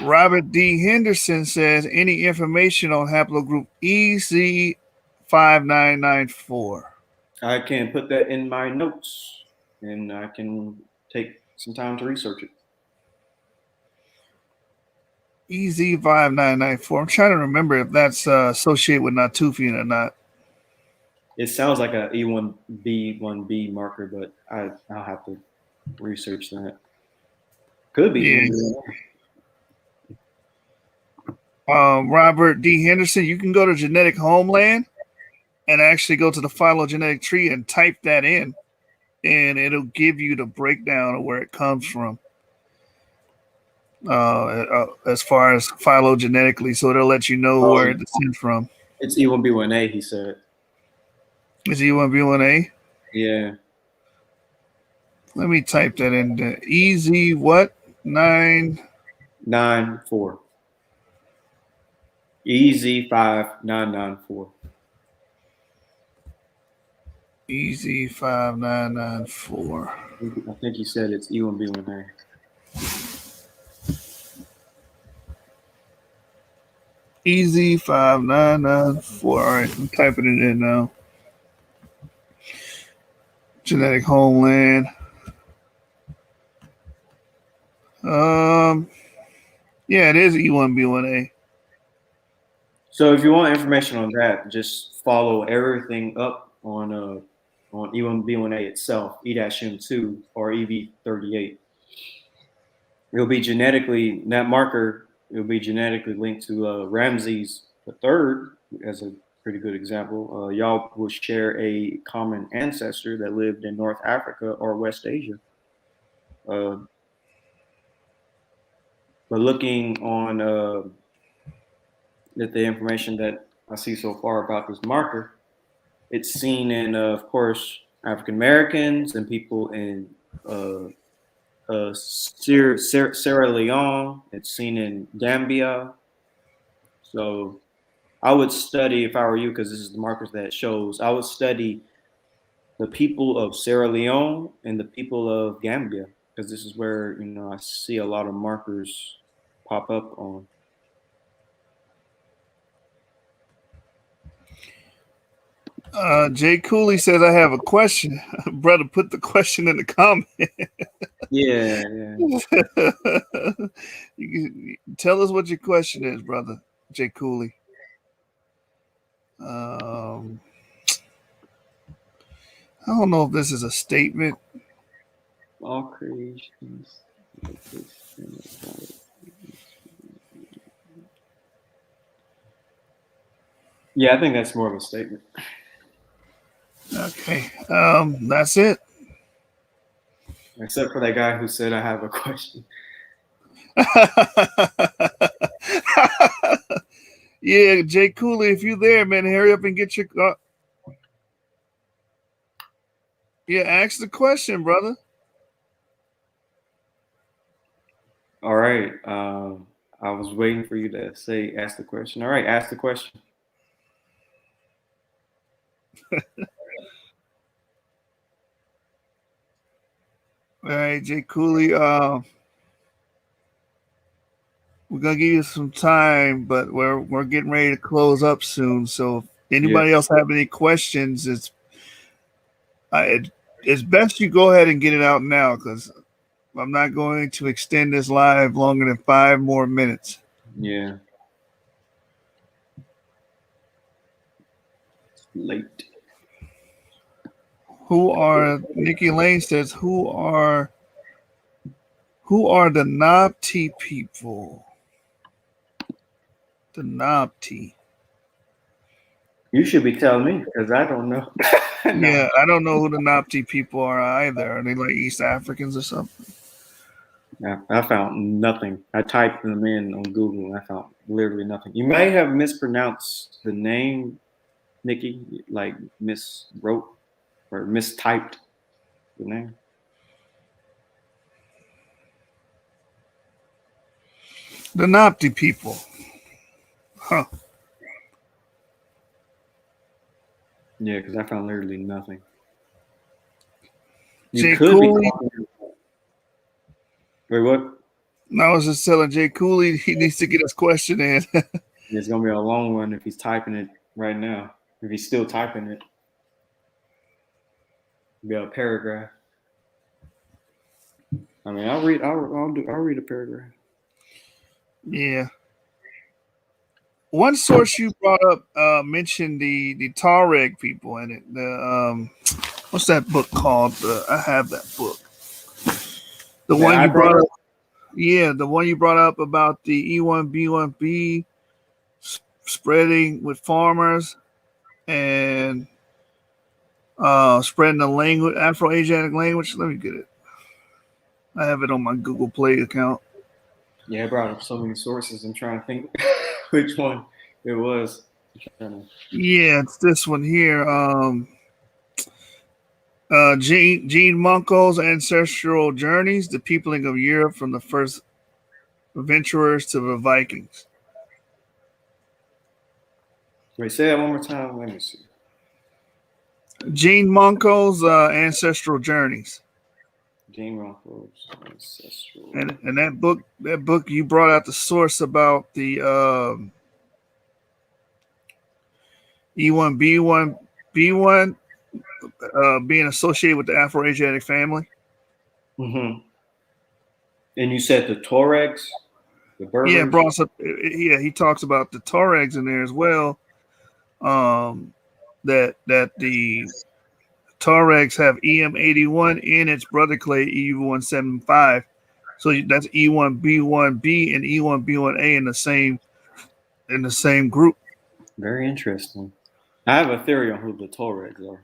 [SPEAKER 4] Robert D. Henderson says any information on haplogroup EZ5994.
[SPEAKER 5] I can put that in my notes and I can take some time to research it.
[SPEAKER 4] EZ5994. I'm trying to remember if that's associated with Natufian or not.
[SPEAKER 5] It sounds like a E1B1B marker, but I'll have to research that. Could be.
[SPEAKER 4] Yeah. Robert D. Henderson, you can go to Genetic Homeland and actually go to the phylogenetic tree and type that in, and it'll give you the breakdown of where it comes from. As far as phylogenetically, so it'll let you know where it descends from.
[SPEAKER 5] It's E1B1A, he said.
[SPEAKER 4] Is E1B1A?
[SPEAKER 5] Yeah.
[SPEAKER 4] Let me type that in. EZ what?
[SPEAKER 5] 994. EZ5994.
[SPEAKER 4] EZ5994.
[SPEAKER 5] I think he said it's E1B1A.
[SPEAKER 4] EZ5994. All right, I'm typing it in now. Genetic Homeland. Yeah, it is E1B1A.
[SPEAKER 5] So if you want information on that, just follow everything up on E1B1A itself, E-M2 or EV38. It'll be genetically, that marker, it'll be genetically linked to Ramses III as a pretty good example. Y'all will share a common ancestor that lived in North Africa or West Asia. But looking on at the information that I see so far about this marker, it's seen in, of course, African Americans and people in Sierra Leone. It's seen in Gambia. So I would study, if I were you, because this is the markers that it shows, I would study the people of Sierra Leone and the people of Gambia, because this is where, I see a lot of markers pop up on.
[SPEAKER 4] Jay Cooley says, I have a question. Brother, put the question in the comment.
[SPEAKER 5] Yeah.
[SPEAKER 4] You can tell us what your question is, brother. Jay Cooley. I don't know if this is a statement.
[SPEAKER 5] All creations. Yeah, I think that's more of a statement.
[SPEAKER 4] Okay. That's it.
[SPEAKER 5] Except for that guy who said I have a question.
[SPEAKER 4] Yeah, Jay Cooley, if you there, man, hurry up and get your. Yeah, ask the question, brother.
[SPEAKER 5] All right. I was waiting for you to ask the question. All right, ask the question.
[SPEAKER 4] All right, Jay Cooley. We're gonna give you some time, but we're getting ready to close up soon. So, if
[SPEAKER 5] Yeah.
[SPEAKER 4] anybody else have any questions, it's best you go ahead and get it out now because I'm not going to extend this live longer than 5 more minutes.
[SPEAKER 5] Yeah. It's late.
[SPEAKER 4] Nikki Lane says who are the Nabti people? The Nabti.
[SPEAKER 5] You should be telling me because I don't know. No.
[SPEAKER 4] Yeah, I don't know who the Nabti people are either. Are they like East Africans or something?
[SPEAKER 5] I found nothing. I typed them in on Google and I found literally nothing. You may have mispronounced the name, Nikki, like miswrote or mistyped the name.
[SPEAKER 4] The Nabti people. Huh.
[SPEAKER 5] Yeah, because I found literally nothing. You
[SPEAKER 4] Jay
[SPEAKER 5] could be
[SPEAKER 4] Cooley.
[SPEAKER 5] talking. Wait, what?
[SPEAKER 4] I was just telling Jay Cooley he needs to get his question in.
[SPEAKER 5] It's gonna be a long one if he's typing it right now. If he's still typing it, it'll be a paragraph. I mean, I'll read a paragraph.
[SPEAKER 4] Yeah. One source you brought up mentioned the Tuareg people in it. What's that book called? I have that book. The
[SPEAKER 5] That
[SPEAKER 4] one
[SPEAKER 5] I
[SPEAKER 4] you
[SPEAKER 5] brought
[SPEAKER 4] brought
[SPEAKER 5] up.
[SPEAKER 4] up. Yeah, the one you brought up about the E1B1B spreading with farmers and spreading the language, Afro-Asiatic language. Let me get it. I have it on my Google Play account.
[SPEAKER 5] Yeah, I brought up so many sources. I'm trying to think which one it was.
[SPEAKER 4] Yeah, it's this one here. Gene Munkel's ancestral journeys, the peopling of Europe from the first adventurers to the Vikings.
[SPEAKER 5] Wait, say that one more time. Let me see.
[SPEAKER 4] Gene Munkel's ancestral journeys,
[SPEAKER 5] Gene Ruffles, ancestral.
[SPEAKER 4] and that book you brought out the source about the E1B1B1 being associated with the Afro-Asiatic family.
[SPEAKER 5] Mm-hmm. And you said the Tuaregs, the
[SPEAKER 4] Yeah,
[SPEAKER 5] Berbers.
[SPEAKER 4] brought up. Yeah, he talks about the Tuaregs in there as well. That the Tuaregs have EM81 in its brother clade E175. So that's E1B1B and E1B1A in the same group.
[SPEAKER 5] Very interesting. I have a theory on who the Tuaregs are.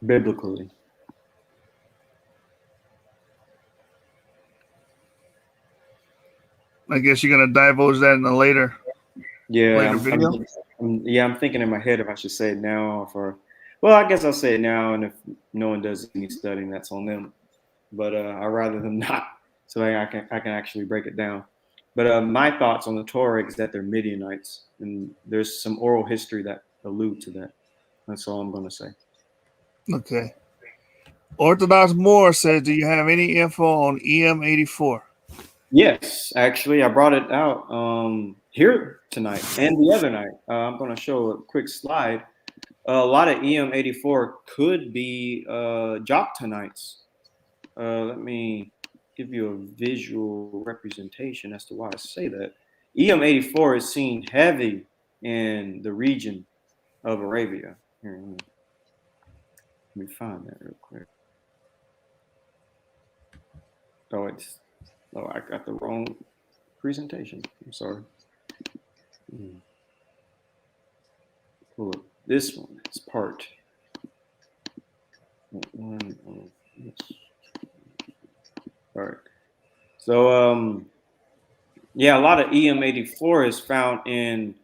[SPEAKER 5] Biblically.
[SPEAKER 4] I guess you're gonna divulge that in a later video.
[SPEAKER 5] I'm thinking in my head if I should say it now or well, I guess I'll say it now, and if no one does any studying, that's on them. But I'd rather them not, so I can actually break it down. But my thoughts on the Tuaregs is that they're Midianites, and there's some oral history that allude to that. That's all I'm going to say.
[SPEAKER 4] Okay. Orthodox Moore says, "Do you have any info on EM84?"
[SPEAKER 5] Yes, actually, I brought it out here tonight and the other night. I'm going to show a quick slide. A lot of EM84 could be Joctonites. Let me give you a visual representation as to why I say that. EM84 is seen heavy in the region of Arabia, Here, let me find that real quick. Oh, I got the wrong presentation. I'm sorry. Pull up this one. It's part one of this. All right. So yeah, a lot of EM84 is found in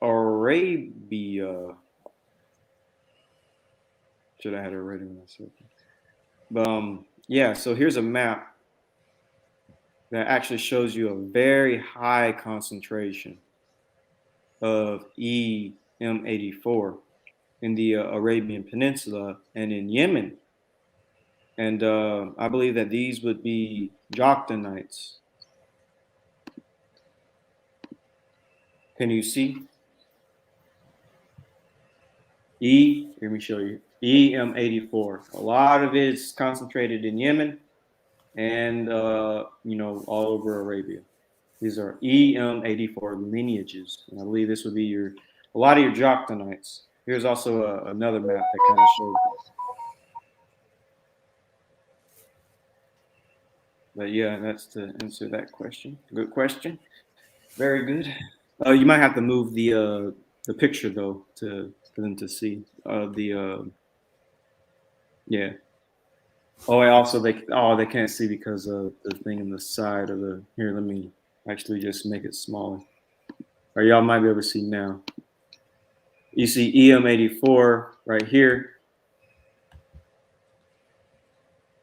[SPEAKER 5] Arabia. Should I have it ready when I said that? But yeah, so here's a map that actually shows you a very high concentration of EM84 in the Arabian Peninsula and in Yemen. And I believe that these would be Joctonites. Can you see? Let me show you. EM84. A lot of it is concentrated in Yemen and, all over Arabia. These are EM84 lineages. And I believe this would be a lot of your Joctonites. Here's also another map that kind of shows it. But yeah, that's to answer that question. Good question. Very good. You might have to move the picture though for them to see yeah. Oh, they can't see because of the thing in the side of the here. Let me actually just make it smaller. Or y'all might be able to see now. You see EM84 right here.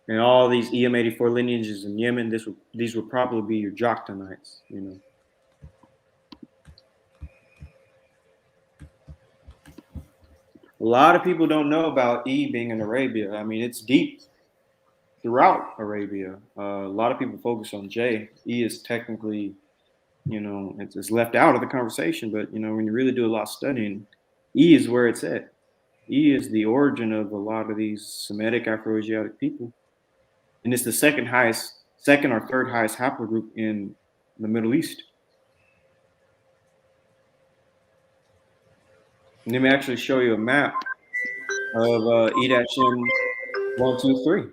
[SPEAKER 5] And all these EM84 lineages in Yemen, these would probably be your Joctonites, A lot of people don't know about E being in Arabia. I mean, it's deep throughout Arabia. A lot of people focus on J. E is technically, it's left out of the conversation. But, when you really do a lot of studying, E is where it's at. E is the origin of a lot of these Semitic Afro-Asiatic people. And it's the second or third highest haplogroup in the Middle East. And let me actually show you a map of E-M123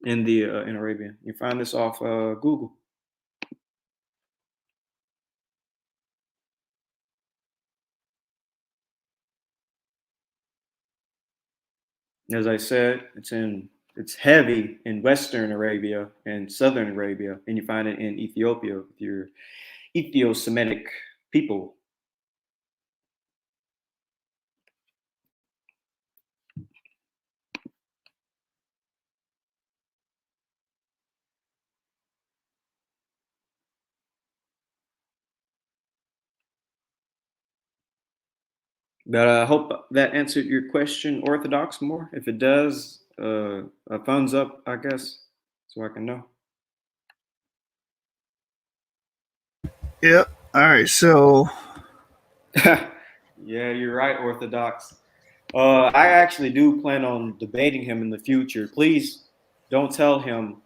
[SPEAKER 5] in Arabia. You find this off Google. As I said, it's heavy in Western Arabia and Southern Arabia, and you find it in Ethiopia with your Ethio-Semitic people. But I hope that answered your question, Orthodox, more. If it does, a thumbs up, I guess, so I can know.
[SPEAKER 4] Yep. All right. So
[SPEAKER 5] Yeah, you're right, Orthodox. I actually do plan on debating him in the future. Please don't tell him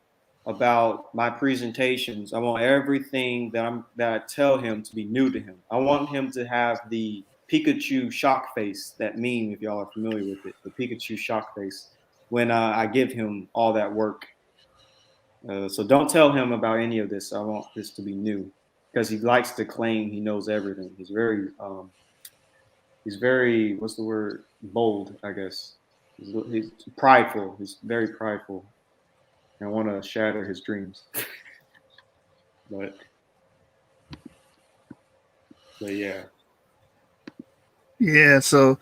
[SPEAKER 5] about my presentations. I want everything that I tell him to be new to him. I want him to have the Pikachu shock face, that meme, if y'all are familiar with it, the Pikachu shock face, when I give him all that work. So don't tell him about any of this. I want this to be new because he likes to claim he knows everything. He's very, what's the word? Bold, I guess. He's prideful. He's very prideful. And want to shatter his dreams. but yeah.
[SPEAKER 4] yeah. So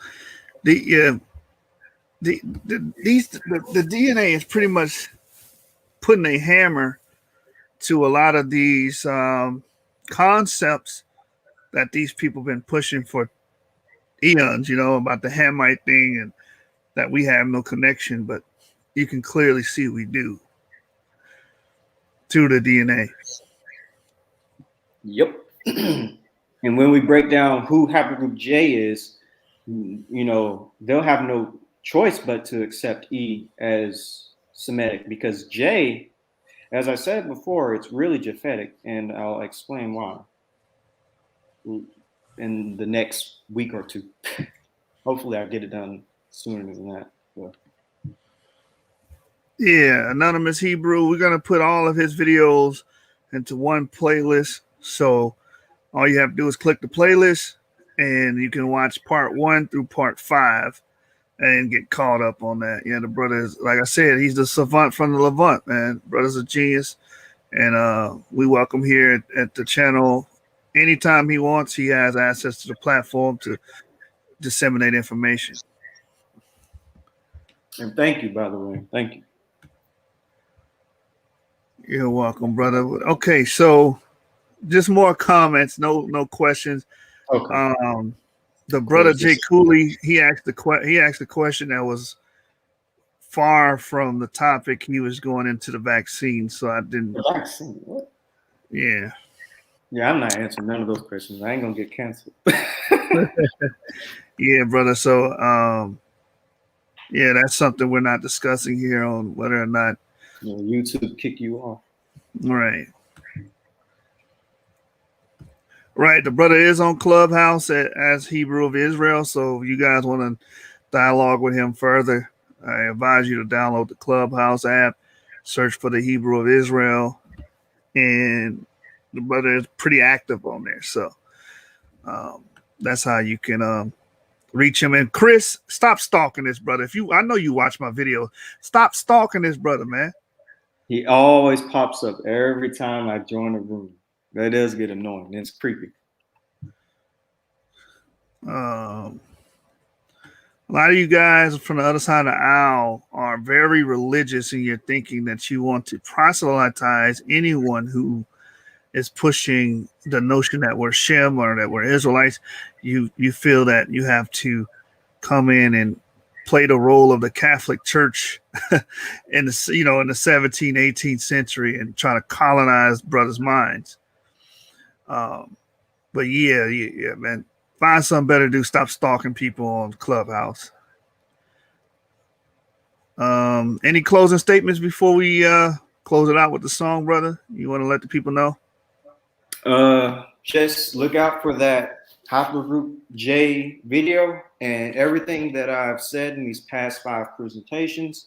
[SPEAKER 4] the DNA is pretty much putting a hammer to a lot of these concepts that these people have been pushing for eons, about the Hamite thing and that we have no connection, but you can clearly see we do through the DNA.
[SPEAKER 5] Yep. And when we break down who haplogroup J is, they'll have no choice but to accept E as Semitic because J, as I said before, it's really Japhetic, and I'll explain why in the next week or two. hopefully I'll get it done sooner than that. But
[SPEAKER 4] Yeah, Anonymous Hebrew. We're gonna put all of his videos into one playlist. So all you have to do is click the playlist, and you can watch part 1 through part 5 and get caught up on that. Yeah, the brother is, like I said, he's the savant from the Levant, man. Brother's a genius, and we welcome here at the channel. Anytime he wants, he has access to the platform to disseminate information.
[SPEAKER 5] and thank you, by the way. Thank you.
[SPEAKER 4] You're welcome, brother. Okay, so just more comments, no questions.
[SPEAKER 5] Okay.
[SPEAKER 4] The brother
[SPEAKER 5] Close
[SPEAKER 4] Jay
[SPEAKER 5] this.
[SPEAKER 4] Cooley, he asked a question that was far from the topic. He was going into the vaccine, so I didn't.
[SPEAKER 5] The vaccine. What?
[SPEAKER 4] Yeah,
[SPEAKER 5] Yeah, I'm not answering none of those questions. I ain't gonna get canceled.
[SPEAKER 4] yeah, brother. So, yeah, that's something we're not discussing here on whether or not.
[SPEAKER 5] You know, YouTube kick you off.
[SPEAKER 4] Right, right. The brother is on Clubhouse as Hebrew of Israel. So, if you guys want to dialogue with him further, I advise you to download the Clubhouse app, search for the Hebrew of Israel, and the brother is pretty active on there. So um, that's how you can reach him. And Chris, stop stalking this brother. I know you watch my video, stop stalking this brother, man.
[SPEAKER 5] He always pops up every time I join a room. That does get annoying. It's creepy.
[SPEAKER 4] A lot of you guys from the other side of the aisle are very religious in your thinking that you want to proselytize anyone who is pushing the notion that we're Shem or that we're Israelites. You feel that you have to come in and play the role of the Catholic Church in the 17th, 18th century and try to colonize brothers' minds. But yeah, man. Find something better to do. Stop stalking people on Clubhouse. Any closing statements before we close it out with the song, brother? You want to let the people know?
[SPEAKER 5] Just look out for that Haplogroup J video and everything that I've said in these past 5 presentations.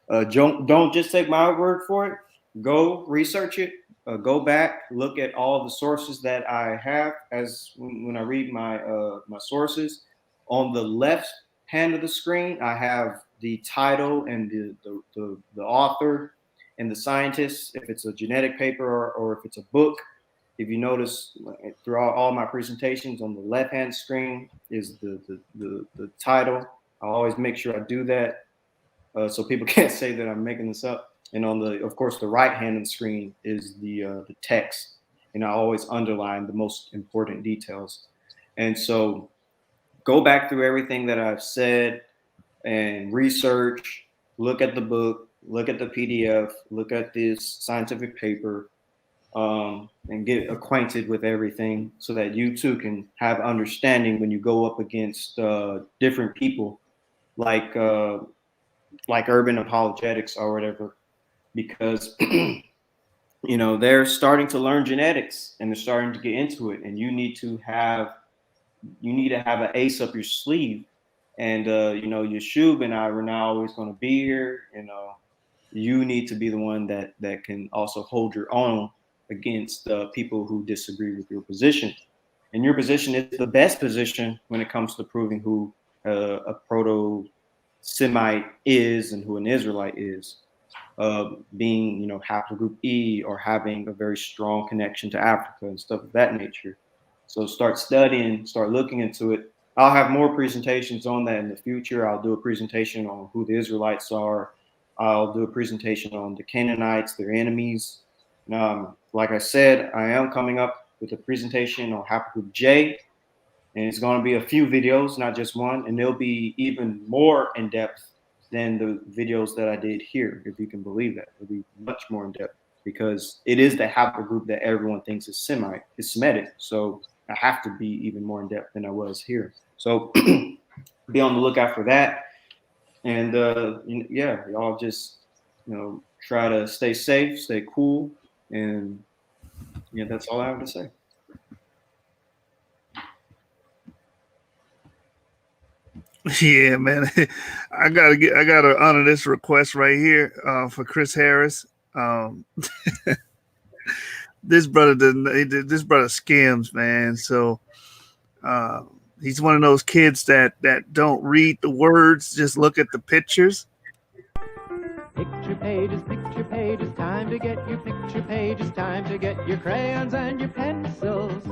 [SPEAKER 5] Don't just take my word for it. Go research it. Go back, look at all the sources that I have. As when I read my my sources, on the left hand of the screen, I have the title and the author and the scientist. If it's a genetic paper or if it's a book. If you notice throughout all my presentations, on the left hand screen is the title. I always make sure I do that so people can't say that I'm making this up. And on of course, the right hand of the screen is the text, and I always underline the most important details. And so, go back through everything that I've said and research. Look at the book. Look at the PDF. Look at this scientific paper. And get acquainted with everything so that you too can have understanding when you go up against different people like urban apologetics or whatever, because they're starting to learn genetics and they're starting to get into it, and you need to have an ace up your sleeve. And Yeshub and I were not always going to be here. You need to be the one that can also hold your own against people who disagree with your position. And your position is the best position when it comes to proving who a proto-Semite is and who an Israelite is. Being, haplogroup E or having a very strong connection to Africa and stuff of that nature. So start studying, start looking into it. I'll have more presentations on that in the future. I'll do a presentation on who the Israelites are. I'll do a presentation on the Canaanites, their enemies. Like I said, I am coming up with a presentation on Haplogroup J, and it's going to be a few videos, not just one, and they'll be even more in depth than the videos that I did here, if you can believe that. It'll be much more in depth because it is the haplogroup that everyone thinks is Semitic. So I have to be even more in depth than I was here. So be on the lookout for that. And y'all just try to stay safe, stay cool, and that's all I have to say.
[SPEAKER 4] Yeah, man. I gotta honor this request right here for Chris Harris. This brother this brother skims, man. So uh, he's one of those kids that don't read the words, just look at the pictures.
[SPEAKER 7] Picture pages, time to get your picture pages, time to get your crayons and your pencils.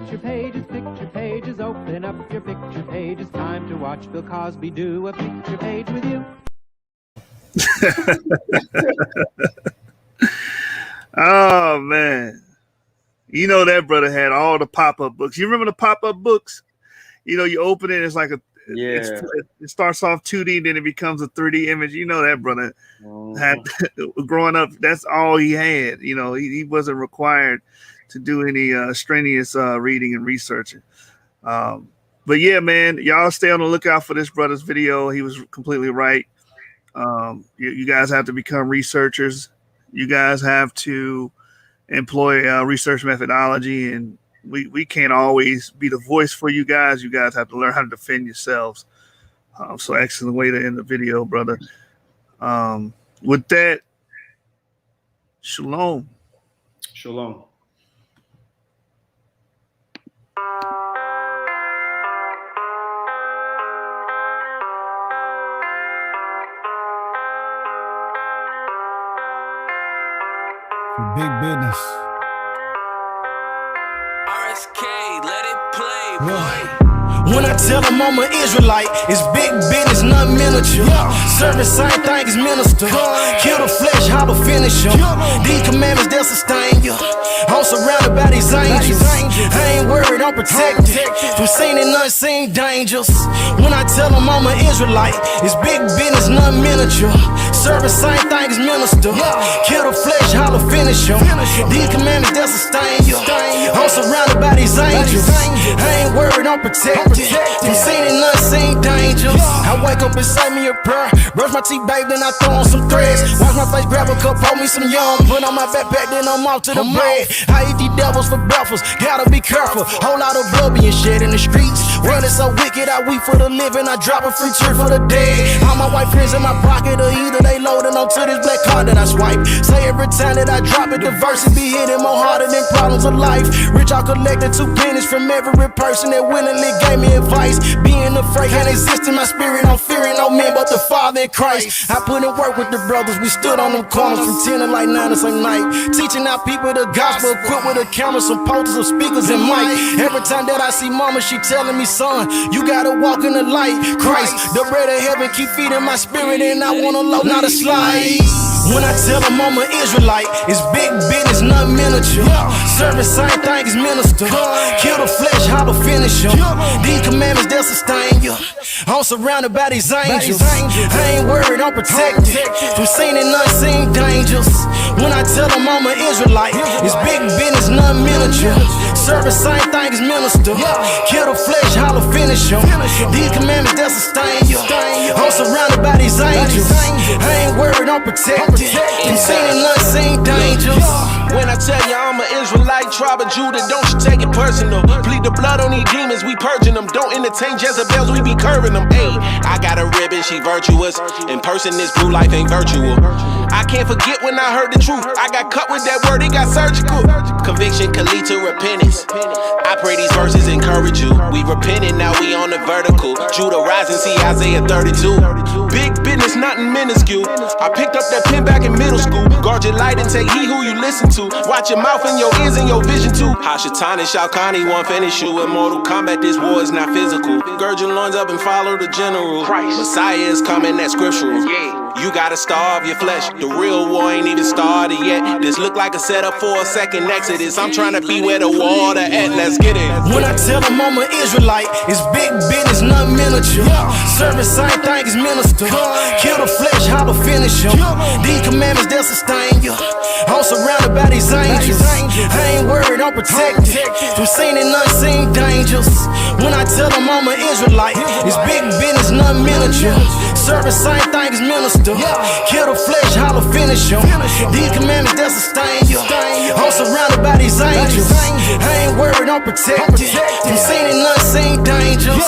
[SPEAKER 7] Picture pages, open up your picture pages, time to watch Bill Cosby do a picture page with you.
[SPEAKER 4] Oh man, you know that brother had all the pop-up books. You remember the pop-up books? You know, you open it, it's like it starts off 2D, then it becomes a 3D image. You know that brother had growing up. That's all he had. You know, he wasn't required to do any strenuous reading and researching. But yeah, man, y'all stay on the lookout for this brother's video. He was completely right. You guys have to become researchers. You guys have to employ research methodology, and we can't always be the voice for you guys. You guys have to learn how to defend yourselves. So excellent way to end the video, brother. With that, shalom.
[SPEAKER 5] Shalom.
[SPEAKER 3] Big business.
[SPEAKER 2] RSK, let it play, boy.
[SPEAKER 3] When I tell them I'm an Israelite, it's big business, not miniature. Serving same thing as minister. Kill the flesh, how to finish them. These commandments, they'll sustain you. I'm surrounded by these angels. I ain't worried, I'm protected from seen and unseen dangers. When I tell them I'm an Israelite, it's big business, not miniature. Serving same thing as minister. Kill the flesh, how to finish them. These commandments, they'll sustain you. I'm surrounded by these angels. I ain't worried, I'm protected from seen and unseen dangers. I wake up and say me a prayer. Brush my teeth, babe, then I throw on some threads. Wash my face, grab a cup, hold me some yum. Put on my backpack, then I'm off to the bread. I eat these devils for breakfast. Gotta be careful. Whole lot of blood being shed in the streets. World is so wicked, I weep for the living. I drop a free church for the dead. All my white friends in my pocket, or either they loading onto this black card that I swipe. Say every time that I drop it, the verses be hitting more harder than problems of life. Rich, I collected 2 pennies from every person that willingly gave me advice. Being afraid can't exist in my spirit. I'm fearing no man but the Father in Christ. I put in work with the brothers. We stood on them corners from 10 to like 9 the same night, teaching our people the gospel, equipped with a camera, some posters, some speakers, and mic. Every time that I see mama, she telling me, son, you gotta walk in the light. Christ, the bread of heaven, keep feeding my spirit, and I wanna low, not a slide. When I tell them I'm an Israelite, it's big business, not miniature. Serving same thing as minister. Kill the flesh, how to finish them. These commandments, they'll sustain you. I'm surrounded by these angels. I ain't worried, I'm protected from seen and unseen dangers. When I tell them I'm an Israelite, it's big business, not miniature. Serving same thing as minister. Kill the flesh, how to finish them. These commandments, they'll sustain you. I'm surrounded by these angels. I ain't worried, I'm protected from seen and unseen dangers.
[SPEAKER 2] When I tell ya I'm an Israelite, tribe of Judah, don't you take it personal. Bleed the blood on these demons, we purging them. Don't entertain Jezebels, we be curving them. Ayy, I got a ribbon, she virtuous. In person, this blue life ain't virtual. I can't forget when I heard the truth. I got cut with that word, it got surgical. Conviction can lead to repentance. I pray these verses encourage you. We repented, now we on the vertical. Judah rising, see Isaiah 32. Big business, nothing minuscule. I picked up that pen back in middle school. Guard your light and take heed who you listen to. Watch your mouth and your ears and your vision too. Hashatan and Shalkani won't finish you. In Mortal Kombat, this war is not physical. Gird your loins up and follow the general. Messiah is coming, that's scriptural. You gotta starve your flesh. The real war ain't even started yet. This look like a setup for a second exodus. I'm trying to be where the water at. Let's get it.
[SPEAKER 3] When I tell them I'm an Israelite, it's big business, not miniature. Serving same thing as minister. Kill the flesh, how to finish them. These commandments, they'll sustain you. I'm surrounded by these angels. I ain't worried, I'm protected from seen and unseen dangers. When I tell them I'm an Israelite, it's big business, not miniature. Serving same thing as minister. Kill the flesh, how to finish them. These commandments, they'll sustain you. I'm surrounded by these angels. I ain't worried, I'm protected from seen and unseen dangers.